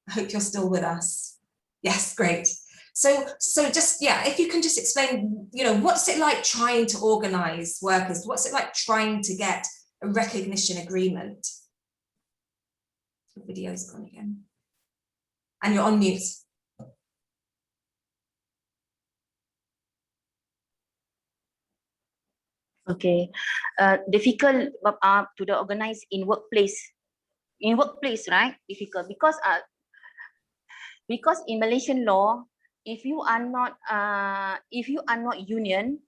I hope you're still with us. Yes, great. So just, yeah, if you can just explain, you know, what's it like trying to organize workers? What's it like trying to get a recognition agreement? The video's gone again. And you're on mute. Okay, difficult to the organize in workplace. In workplace, right? Difficult because in Malaysian law, if you are not union,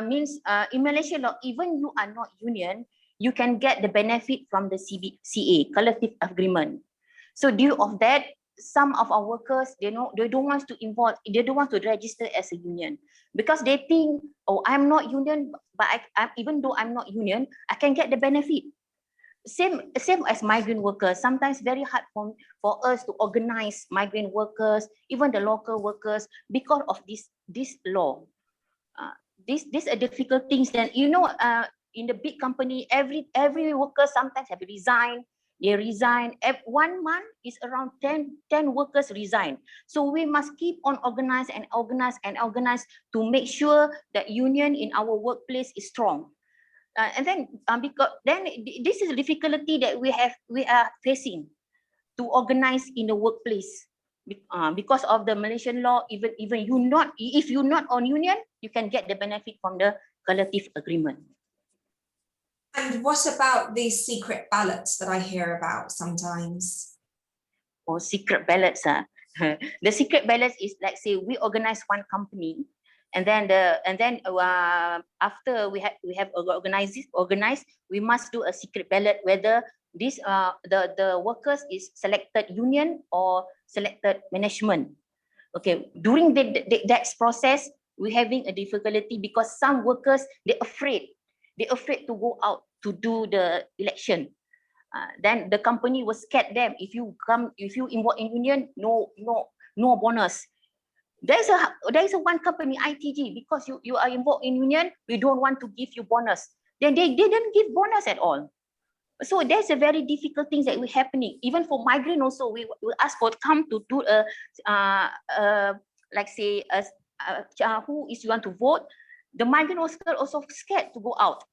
means in Malaysian law, even you are not union, you can get the benefit from the CA, collective agreement. So due of that, some of our workers, they don't want to involve, they don't want to register as a union because they think, oh, I'm not union, but even though I'm not union, I can get the benefit. Same as migrant workers. Sometimes very hard for us to organize migrant workers, even the local workers, because of this law. These are difficult things. Then in the big company, every worker sometimes have to resign. They resign. 1 month is around 10 workers resign. So we must keep on organize to make sure that union in our workplace is strong. And then because then this is a difficulty that we are facing to organize in the workplace because of the Malaysian law. Even if you're not on union, you can get the benefit from the collective agreement. And what about these secret ballots that I hear about sometimes? Or secret ballots, the secret ballots is like, say we organize one company, and then after we have organized, we must do a secret ballot whether this the workers is selected union or selected management. Okay, during that process, we're having a difficulty because some workers they're afraid to go out to do the election. Then the company will scare them. If you involve in union, no bonus. There's a one company, ITG, because you are involved in union, we don't want to give you bonus. Then they didn't give bonus at all. So there's a very difficult things that will happening. Even for migrant also, we ask for come to do like say who is you want to vote. The migrant worker also scared to go out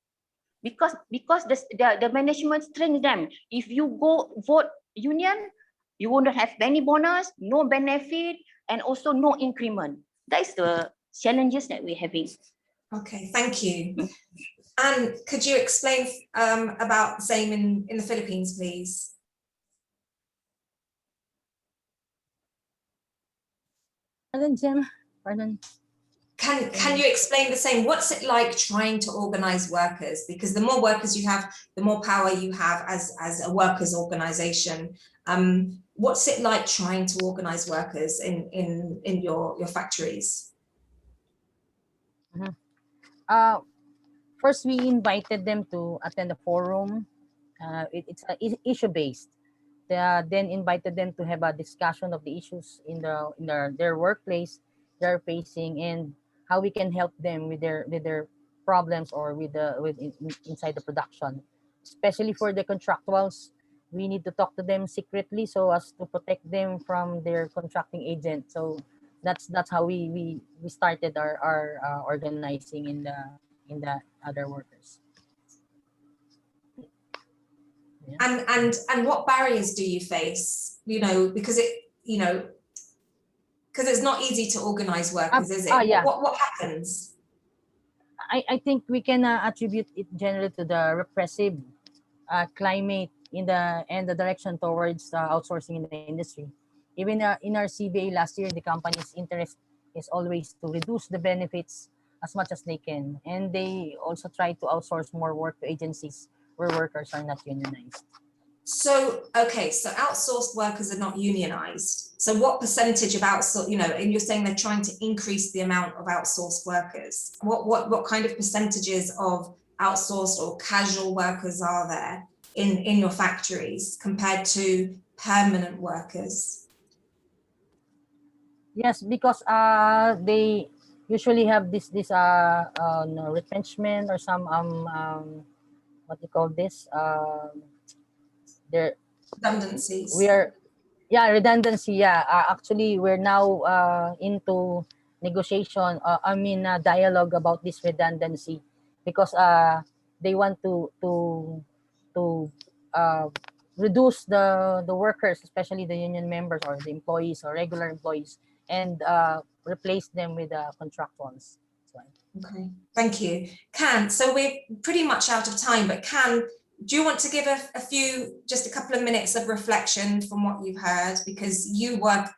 because the management train them. If you go vote union, you won't have any bonus, no benefit, and also no increment. That's the challenges that we're having. Okay, thank you. And could you explain about the same in the Philippines, please? Pardon, Gemma. Pardon. Can you explain the same? What's it like trying to organize workers? Because the more workers you have, the more power you have as a workers organization. What's it like trying to organize workers in your factories? First, we invited them to attend a forum. It's issue-based. Then invited them to have a discussion of the issues in their workplace they're facing and how we can help them with their problems or inside the production. Especially for the contractuals, we need to talk to them secretly so as to protect them from their contracting agent. So that's how we started our organizing in the other workers. Yeah. And what barriers do you face? Because it's not easy to organize workers, is it? Yeah. What happens? I think we can attribute it generally to the repressive climate and the direction towards outsourcing in the industry. Even in our CBA last year, the company's interest is always to reduce the benefits as much as they can. And they also try to outsource more work to agencies where workers are not unionized. So, okay, so outsourced workers are not unionized. So what percentage of outsourced, and you're saying they're trying to increase the amount of outsourced workers. What kind of percentages of outsourced or casual workers are there in your factories compared to permanent workers? Yes, because they usually have this retrenchment or some what you call this, there Redundancies. we are, yeah, redundancy. Yeah, actually, we're now into negotiation. Dialogue about this redundancy, because they want to reduce the workers, especially the union members or the employees or regular employees, and replace them with contract ones. Okay, thank you. Can, so we're pretty much out of time, but Can, do you want to give just a couple of minutes of reflection from what you've heard? Because you work,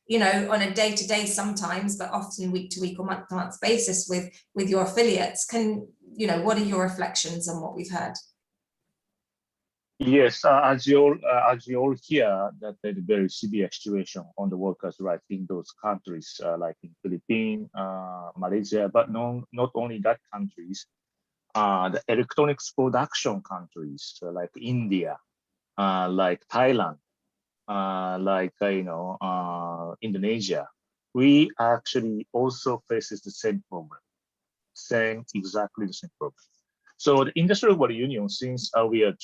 you know, on a day-to-day sometimes, but often week-to-week or month-to-month basis with your affiliates. You know, what are your reflections on what we've heard? Yes, as you all hear, that there's a very severe situation on the workers' rights in those countries, like in Philippines, Malaysia, but not only that countries, the electronics production countries like India, like Thailand, Indonesia, we actually also faces the same problem, exactly the same problem. So the industrial labor union, since we are,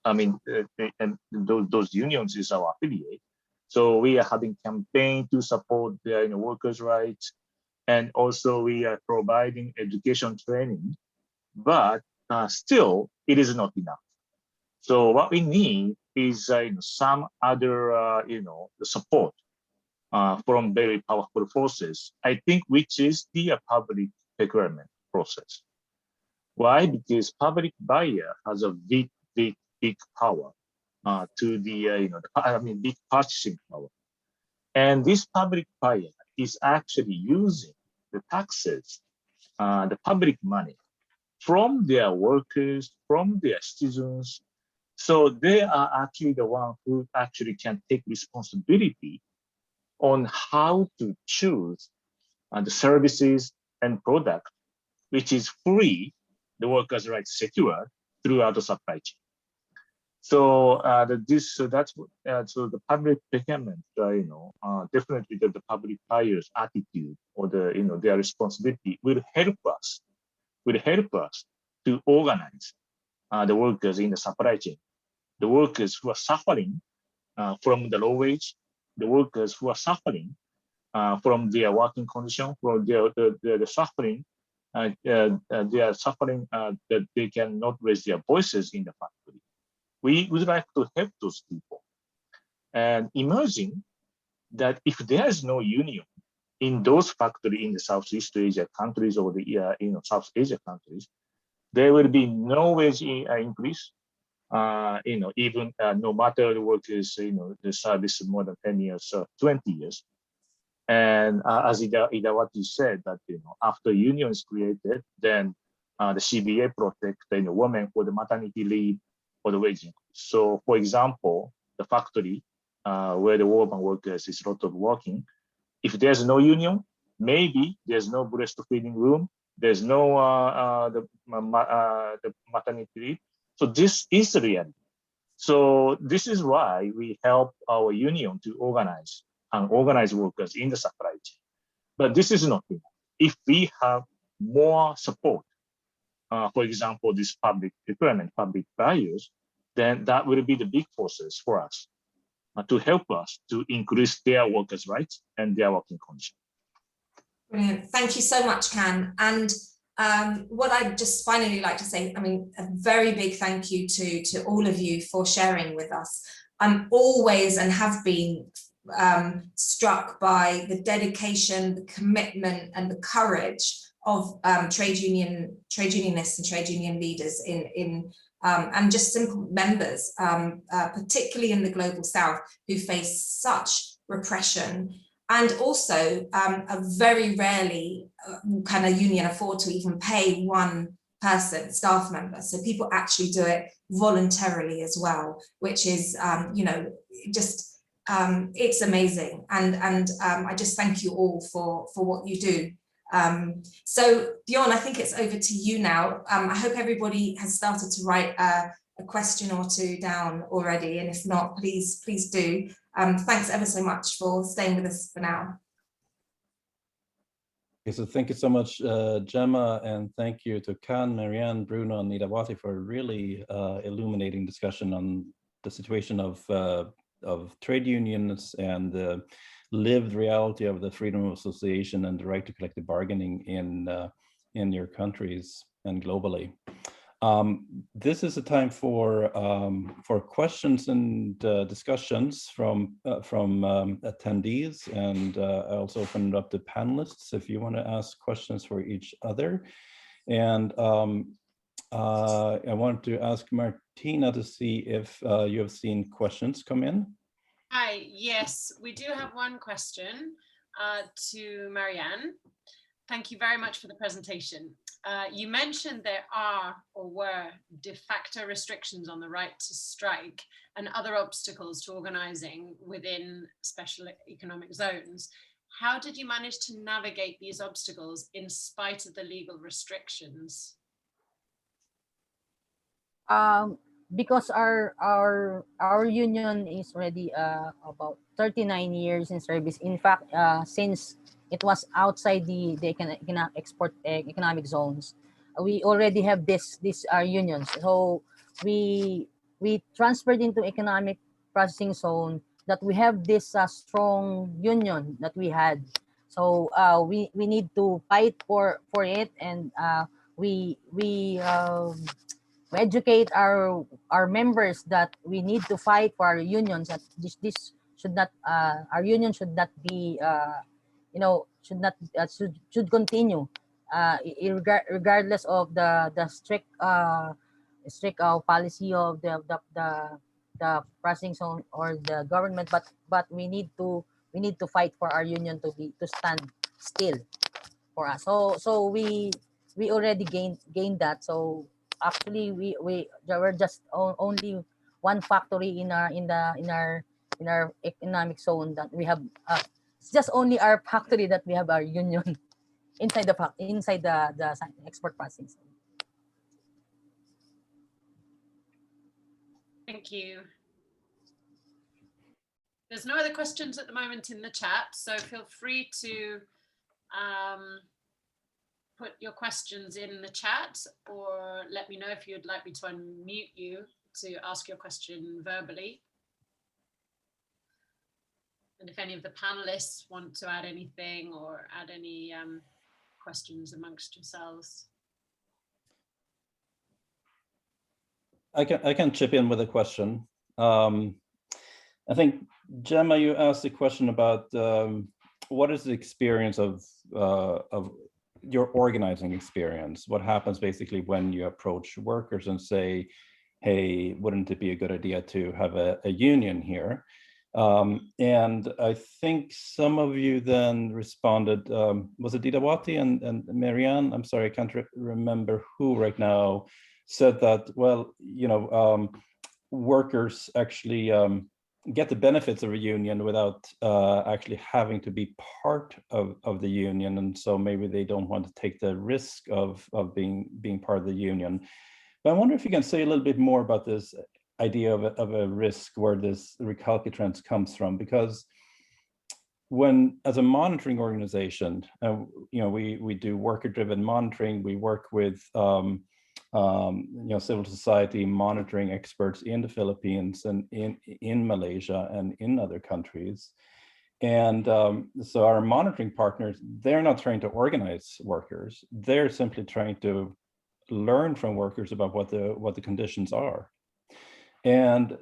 and those unions is our affiliate. So we are having campaign to support the workers' rights, and also we are providing education training, but still it is not enough. So what we need is some other the support from very powerful forces, I think, which is the public procurement process. Why? Because public buyer has a big power to the big purchasing power, and this public buyer is actually using the taxes, the public money from their workers, from their citizens. So they are actually the one who actually can take responsibility on how to choose the services and product which is free, the workers' rights secure throughout the supply chain. So so the public procurement, definitely the public buyers' attitude or their responsibility will help us to organize the workers in the supply chain, the workers who are suffering from the low wage, the workers who are suffering from their working condition, from their suffering. They are suffering that they cannot raise their voices in the factory. We would like to help those people. And imagine that if there is no union in those factories in the Southeast Asia countries or the South Asia countries, there will be no wage increase. Even no matter the workers, the service more than 10 years, 20 years. And as Idawati said, that after union is created, then the CBA protects the women for the maternity leave or the wage increase. So, for example, the factory where the woman workers is a lot of working, if there's no union, maybe there's no breastfeeding room, there's no the maternity leave. So this is the reality. So this is why we help our union to organize workers in the supply chain. But this is not enough. If we have more support, for example, this public procurement, public buyers, then that will be the big forces for us to help us to increase their workers' rights and their working conditions. Brilliant. Thank you so much, Can. And what I'd just finally like to say, I mean, a very big thank you to all of you for sharing with us. I'm always and have been struck by the dedication, the commitment and the courage of trade unionists and trade union leaders and just simple members, particularly in the Global South, who face such repression. And also, very rarely can a union afford to even pay one person, staff member. So people actually do it voluntarily as well, which is, just, it's amazing. And I just thank you all for what you do. So Bjorn, I think it's over to you now. I hope everybody has started to write a question or two down already. And if not, please do. Thanks ever so much for staying with us for now. So thank you so much, Gemma, and thank you to Kan, Marianne, Bruno, and Idawati for a really illuminating discussion on the situation of trade unions and the lived reality of the freedom of association and the right to collective bargaining in your countries and globally. This is a time for questions and discussions from attendees, and I also open it up to panelists if you want to ask questions for each other. And I wanted to ask Martina to see if you have seen questions come in. Hi, yes, we do have one question to Marianne. Thank you very much for the presentation. You mentioned there are or were de facto restrictions on the right to strike and other obstacles to organizing within special economic zones. How did you manage to navigate these obstacles in spite of the legal restrictions? Because our union is already about 39 years in service. In fact, since it was outside the economic zones, we already have this unions. So we transferred into economic processing zone that we have this strong union that we had. So we need to fight for it, and we educate our members that we need to fight for our unions. That this should not our union should not be should not should continue regardless of the strict policy of the processing zone or the government, but we need to fight for our union to stand still for us. So we already gained that. So actually there were just only one factory in our economic zone that we have. It's just only our factory that we have our union inside the export processing zone. Thank you. There's no other questions at the moment in the chat, so feel free to put your questions in the chat, or let me know if you'd like me to unmute you to ask your question verbally. And if any of the panelists want to add anything or add any questions amongst yourselves. I can chip in with a question. I think, Gemma, you asked a question about what is the experience of your organizing experience? What happens basically when you approach workers and say, hey, wouldn't it be a good idea to have a union here? And I think some of you then responded, was it Idawati and Marianne? I'm sorry, I can't remember who right now said that, well, workers actually get the benefits of a union without actually having to be part of the union. And so maybe they don't want to take the risk of being part of the union. But I wonder if you can say a little bit more about this idea of a risk, where this recalcitrance comes from, because when, as a monitoring organization, we do worker-driven monitoring. We work with civil society monitoring experts in the Philippines and in Malaysia and in other countries. And so our monitoring partners, they're not trying to organize workers. They're simply trying to learn from workers about what the conditions are. And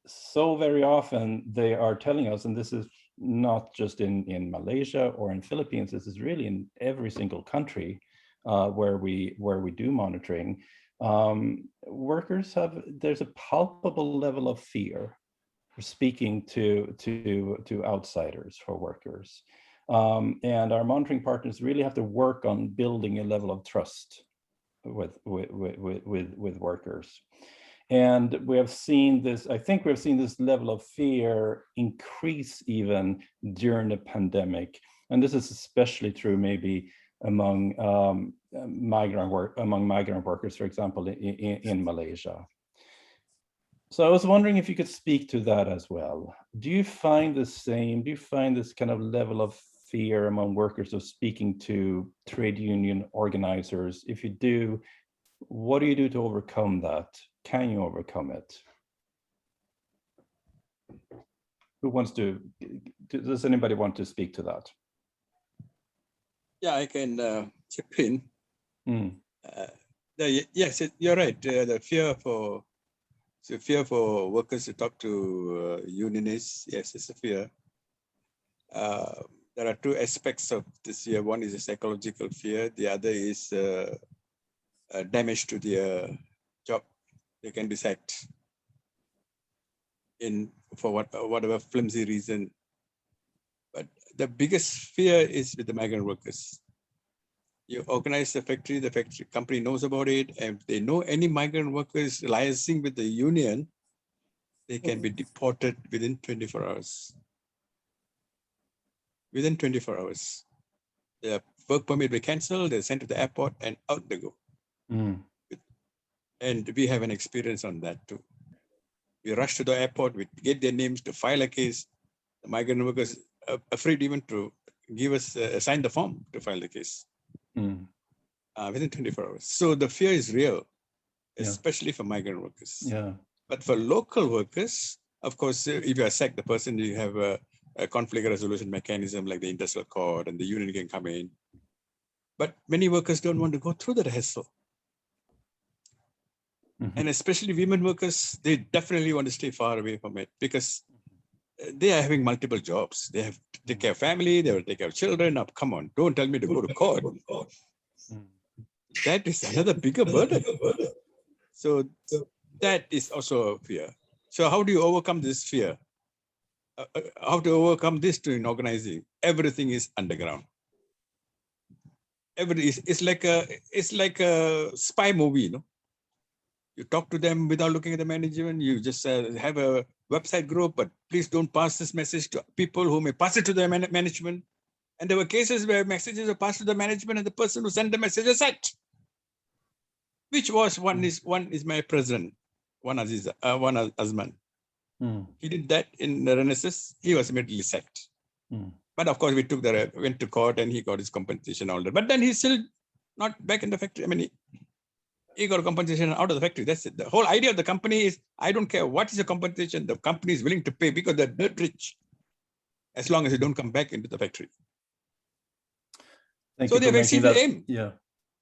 so very often they are telling us, and this is not just in Malaysia or in Philippines, this is really in every single country where we do monitoring. Workers there's a palpable level of fear for speaking to outsiders, for workers. And our monitoring partners really have to work on building a level of trust with workers. And we have seen this, I think we've seen this level of fear increase even during the pandemic. And this is especially true maybe among migrant workers, for example, in Malaysia. So I was wondering if you could speak to that as well. Do you find the same? Do you find this kind of level of fear among workers of speaking to trade union organizers? If you do, what do you do to overcome that? Can you overcome it? Who wants to, does anybody want to speak to that? Yeah, I can chip in. Mm. Yes, you're right. The fear for workers to talk to unionists, yes, it's a fear. There are two aspects of this fear. One is a psychological fear. The other is damage to their job. They can be sacked for whatever flimsy reason. But the biggest fear is with the migrant workers. You organize the factory company knows about it, and if they know any migrant workers liaising with the union, they can be deported within 24 hours. Within 24 hours. Their work permit will be canceled, they're sent to the airport, and out they go. Mm. And we have an experience on that too. We rush to the airport, we get their names to file a case. The migrant workers are afraid even to give us, sign the form to file the case. Mm. Within 24 hours. So the fear is real, Yeah. especially for migrant workers. Yeah. But for local workers, of course, if you are sacked, the person, you have a conflict resolution mechanism like the industrial court, and the union can come in. But many workers don't want to go through that hassle. Mm-hmm. And especially women workers, they definitely want to stay far away from it because they are having multiple jobs. They have to take care of family, they will take care of children. Now, come on, don't tell me to go to court. Mm. That is another bigger burden. So that is also a fear. So how do you overcome this fear? How to overcome this in organizing? Everything is underground. It's like a spy movie, you know. You talk to them without looking at the management. You just have a website group, but please don't pass this message to people who may pass it to their management. And there were cases where messages were passed to the management and the person who sent the message was sacked. Which was one is my president, one Azman. Mm. He did that in the Renaissance. He was immediately sacked. Mm. But of course, went to court and he got his compensation, all that. But then he's still not back in the factory. I mean, he got compensation out of the factory. That's it. The whole idea of the company is, I don't care what is the compensation the company is willing to pay because they're dirt rich, as long as you don't come back into the factory. So they've achieved the aim. Yeah.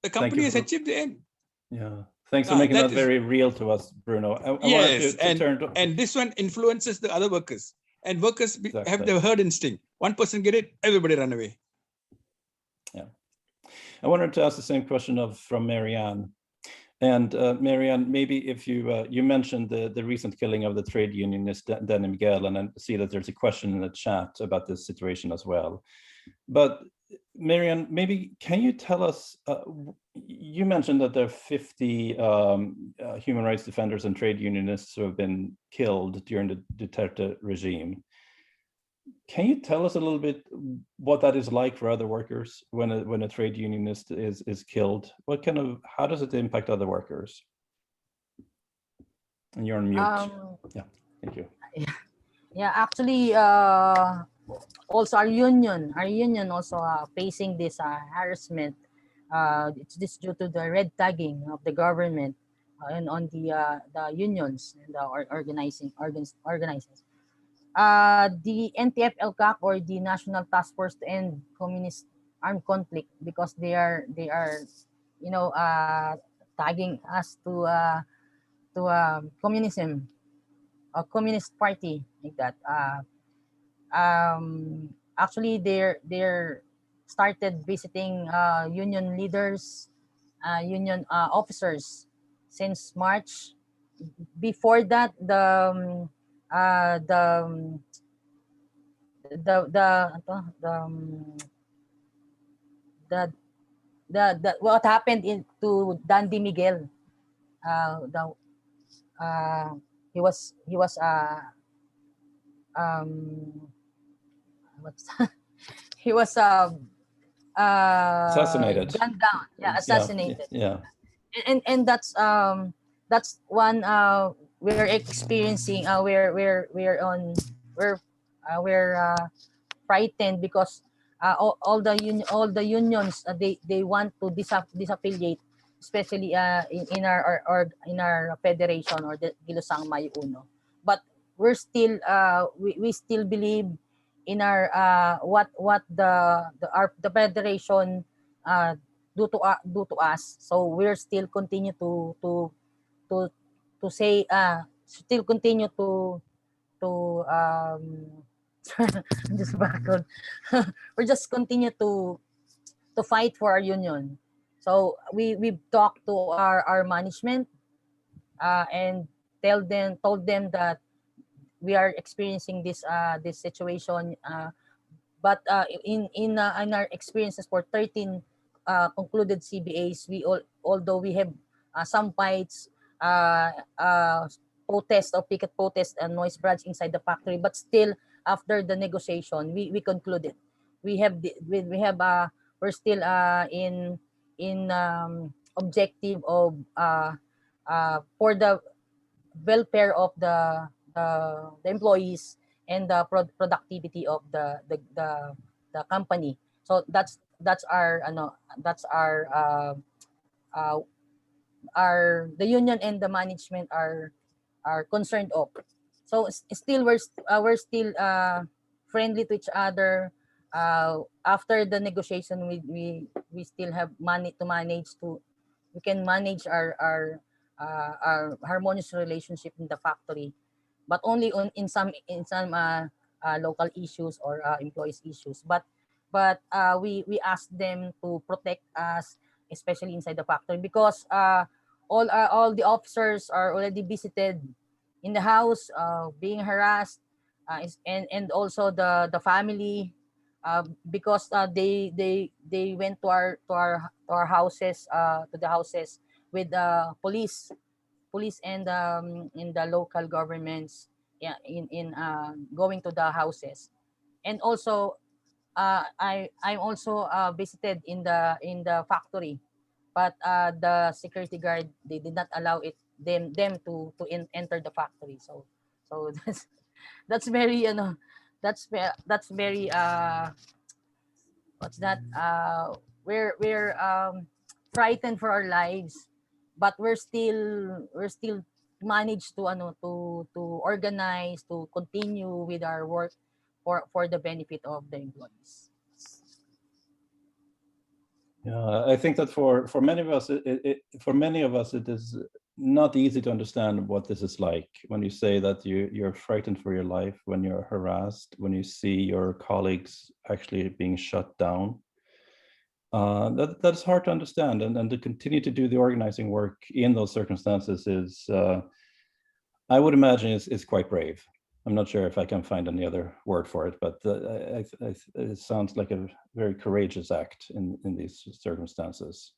The company has achieved the aim. Yeah. Thanks for making that very real to us, Bruno. Yes, and this one influences the other workers. And workers have the herd instinct. One person get it, everybody run away. Yeah. I wanted to ask the same question from Marianne. And Marianne, maybe if you mentioned the recent killing of the trade unionist Danny Miguel, and I see that there's a question in the chat about this situation as well. But Marianne, maybe can you tell us, you mentioned that there are 50 human rights defenders and trade unionists who have been killed during the Duterte regime. Can you tell us a little bit what that is like for other workers when a trade unionist is killed? How does it impact other workers? And you're on mute. Yeah, thank you. Yeah, actually, also our union also facing this harassment. It's this due to the red tagging of the government and on the unions and the organizers. The NTF-LCAC, or the National Task Force to End Communist Armed Conflict, because they are tagging us to communism, a communist party, like that. Actually, they're started visiting union leaders, union officers since March. Before that, what happened to Dandy Miguel? He was he was assassinated. Gunned down. Yeah, assassinated. Yeah. And that's one we're experiencing. We're frightened because all the unions, they want to disaffiliate, especially in our federation, or the Gilosang Mayo Uno. But we're still we still believe in our what the federation do to us. So we're still continue to say still continue to just background. We're just continue to fight for our union. So we've talked to our management and told them that we are experiencing this situation, but in our experiences for 13 concluded CBAs, although we have some fights, protest or picket protest and noise barrage inside the factory, but still after the negotiation we concluded we're still in objective of for the welfare of the employees and the productivity of the company. So that's our the union and the management are concerned of. So still we're still friendly to each other. After the negotiation, we still have money to manage we can manage our harmonious relationship in the factory, but only in some local issues or employees issues. But we ask them to protect us, especially inside the factory, because all the officers are already visited in the house, being harassed, and also the family, because they went to our houses, to the houses with police and in the local governments, yeah, in going to the houses. And also I'm also visited in the factory, but the security guard, they did not allow them to enter the factory. So that's very that's very what's that we're frightened for our lives, but we're still managed to to organize, to continue with our work for the benefit of the employees. Yeah, I think that for many of us, it is not easy to understand what this is like when you say that you're frightened for your life, when you're harassed, when you see your colleagues actually being shut down. That's hard to understand, and to continue to do the organizing work in those circumstances is, I would imagine, is quite brave. I'm not sure if I can find any other word for it, but it sounds like a very courageous act in these circumstances.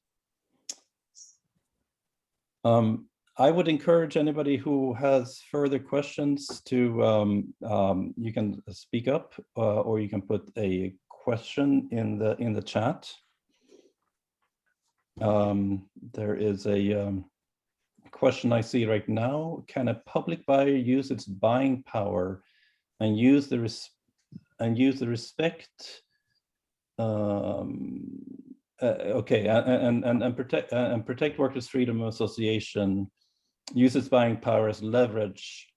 I would encourage anybody who has further questions to, you can speak up, or you can put a question in the chat. There is a question I see right now: can a public buyer use its buying power and use the respect? Okay, and protect workers' freedom of association, use its buying power as leverage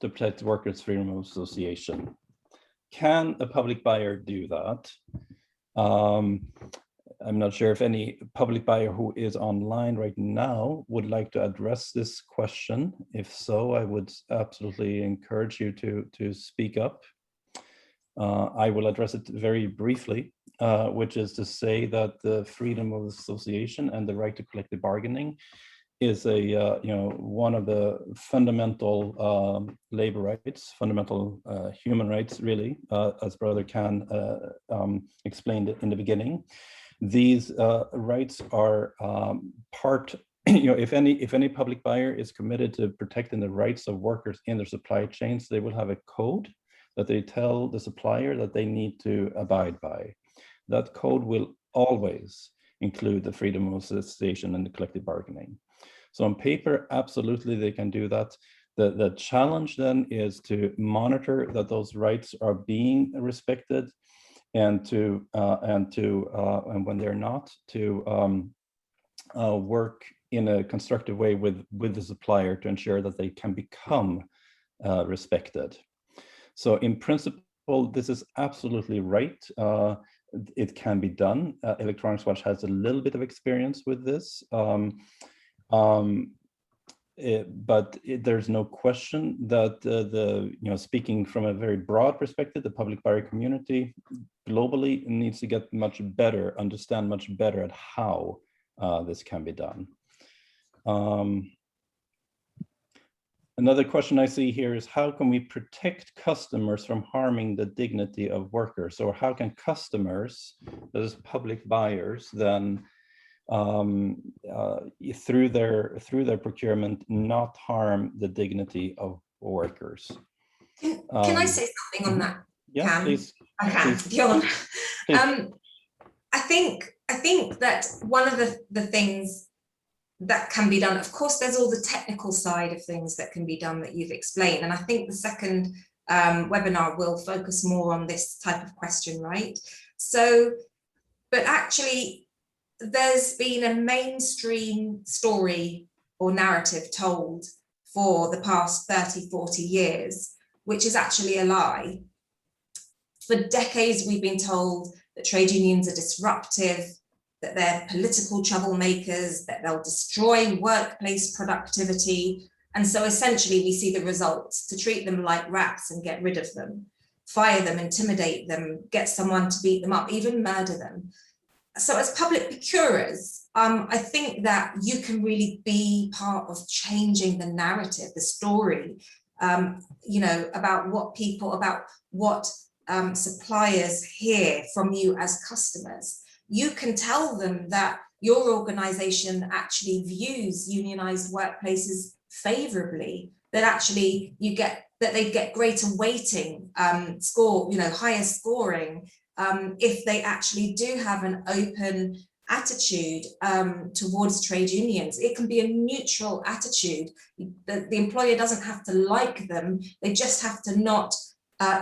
to protect workers' freedom of association. Can a public buyer do that? I'm not sure if any public buyer who is online right now would like to address this question. If so, I would absolutely encourage you to speak up. I will address it very briefly, which is to say that the freedom of association and the right to collective bargaining is one of the fundamental labor rights, fundamental human rights, really, as Brother Khan explained in the beginning. These rights are part, if any public buyer is committed to protecting the rights of workers in their supply chains, they will have a code that they tell the supplier that they need to abide by. That code will always include the freedom of association and the collective bargaining. So on paper, absolutely, they can do that. The challenge then is to monitor that those rights are being respected and when they're not, to work in a constructive way with the supplier to ensure that they can become respected. So in principle, this is absolutely right. It can be done. Electronics Watch has a little bit of experience with this. There's no question that speaking from a very broad perspective, the public buyer community globally needs to get much better, understand much better at how this can be done. Another question I see here is, how can we protect customers from harming the dignity of workers? Or how can customers, those public buyers, then through their procurement, not harm the dignity of workers? Can I say something on that? Yeah, please. I can, Bjorn. I think that one of the things that can be done, of course, there's all the technical side of things that can be done that you've explained. And I think the second webinar will focus more on this type of question, right? So, but actually, there's been a mainstream story or narrative told for the past 30, 40 years, which is actually a lie. For decades, we've been told that trade unions are disruptive, that they're political troublemakers, that they'll destroy workplace productivity. And so essentially we see the results: to treat them like rats and get rid of them, fire them, intimidate them, get someone to beat them up, even murder them. So as public procurers, I think that you can really be part of changing the narrative, the story, about what suppliers hear from you as customers. You can tell them that your organization actually views unionized workplaces favorably, that actually they get greater weighting, higher scoring, if they actually do have an open attitude towards trade unions. It can be a neutral attitude. The employer doesn't have to like them, they just have to not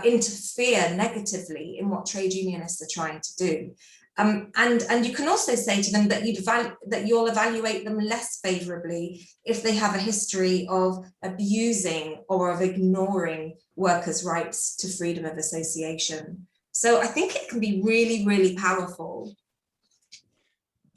interfere negatively in what trade unionists are trying to do. And you can also say to them that you'll evaluate them less favorably if they have a history of abusing or of ignoring workers' rights to freedom of association. So I think it can be really, really powerful.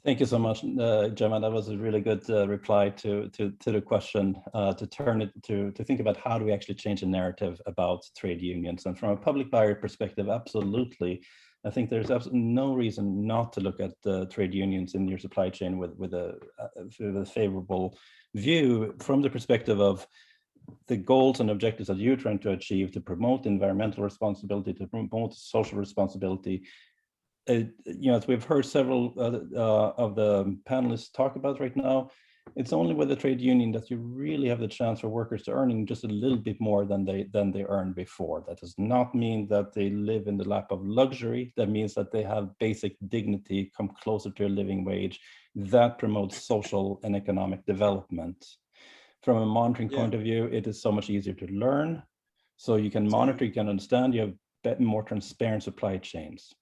Thank you so much, Gemma. That was a really good reply to the question, to turn it to think about how do we actually change the narrative about trade unions. And from a public buyer perspective, absolutely. I think there's absolutely no reason not to look at trade unions in your supply chain with a favorable view from the perspective of the goals and objectives that you're trying to achieve, to promote environmental responsibility, to promote social responsibility. As we've heard several of the panelists talk about right now, it's only with the trade union that you really have the chance for workers to earning just a little bit more than they earned before. That does not mean that they live in the lap of luxury. That means that they have basic dignity, come closer to a living wage. That promotes social and economic development. From a monitoring point of view, it is so much easier to learn. So you can monitor, you can understand, you have more transparent supply chains.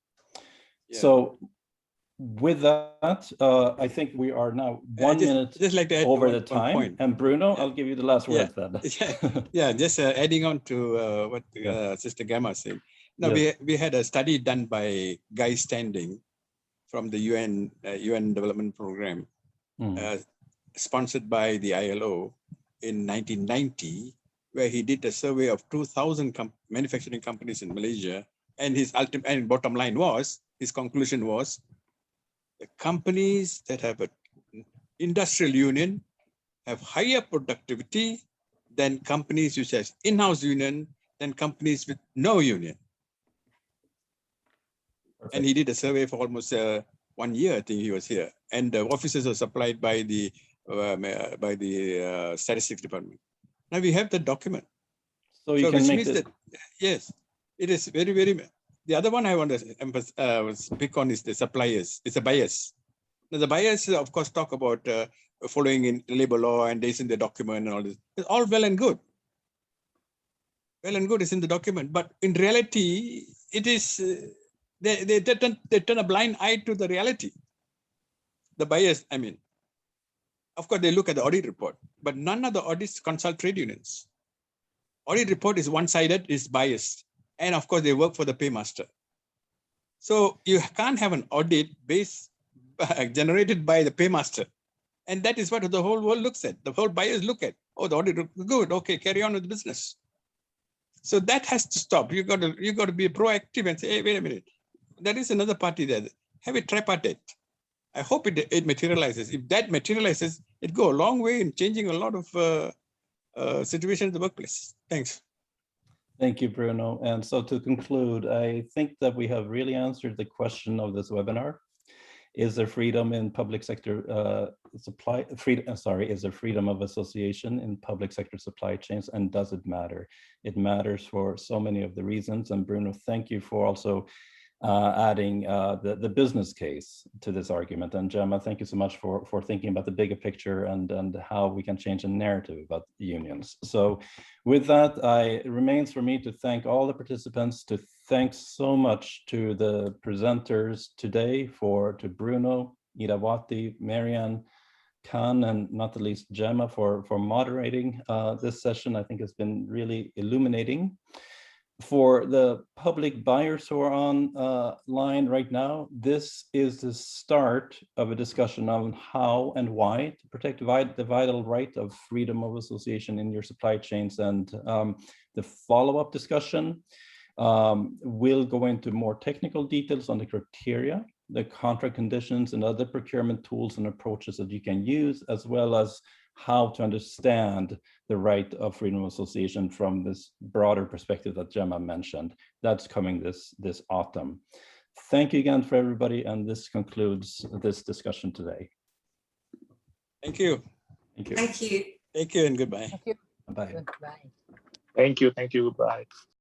So with that, I think we are now 1 minute over the time. And Bruno, I'll give you the last word then. Just adding on to what Sister Gemma said. Now, we had a study done by Guy Standing from the UN Development Program, sponsored by the ILO in 1990, where he did a survey of 2,000 manufacturing companies in Malaysia. And his ultimate and bottom line was, his conclusion was, the companies that have an industrial union have higher productivity than companies which have in-house union than companies with no union. Perfect. And he did a survey for almost 1 year, I think he was here. And the officers were supplied by the statistics department. Now we have the document. So you can make that, yes, it is very, very. The other one I want to pick on is the suppliers. It's a bias. Now the bias, of course, talk about following in labor law and days in the document and all this. It's all well and good. Well and good is in the document, but in reality, it is They turn a blind eye to the reality. The buyers, I mean, of course, they look at the audit report, but none of the audits consult trade unions. Audit report is one-sided, is biased. And of course, they work for the paymaster. So you can't have an audit generated by the paymaster. And that is what the whole world looks at. The whole buyers look at. Oh, the audit looks good. Okay, carry on with business. So that has to stop. You got to be proactive and say, hey, wait a minute. There is another party there. Have a tripartite. I hope it materializes. If that materializes, it go a long way in changing a lot of situations in the workplace. Thanks. Thank you, Bruno. And so to conclude, I think that we have really answered the question of this webinar. Is there freedom in public sector is there freedom of association in public sector supply chains, and does it matter? It matters for so many of the reasons. And Bruno, thank you for also adding the business case to this argument. And Gemma, thank you so much for thinking about the bigger picture and how we can change the narrative about unions. So with that, it remains for me to thank all the participants, to thank so much to the presenters today, to Bruno, Idawati, Marianne, Khan, and not the least Gemma for moderating this session. I think it's been really illuminating. For the public buyers who are on line right now, this is the start of a discussion on how and why to protect the vital right of freedom of association in your supply chains. And the follow-up discussion will go into more technical details on the criteria, the contract conditions, and other procurement tools and approaches that you can use, as well as how to understand the right of freedom of association from this broader perspective that Gemma mentioned. That's coming this autumn. Thank you again for everybody, and this concludes this discussion today. Thank you. Thank you. Thank you. Thank you and goodbye. Thank you. Bye. Goodbye. Thank you. Thank you. Bye.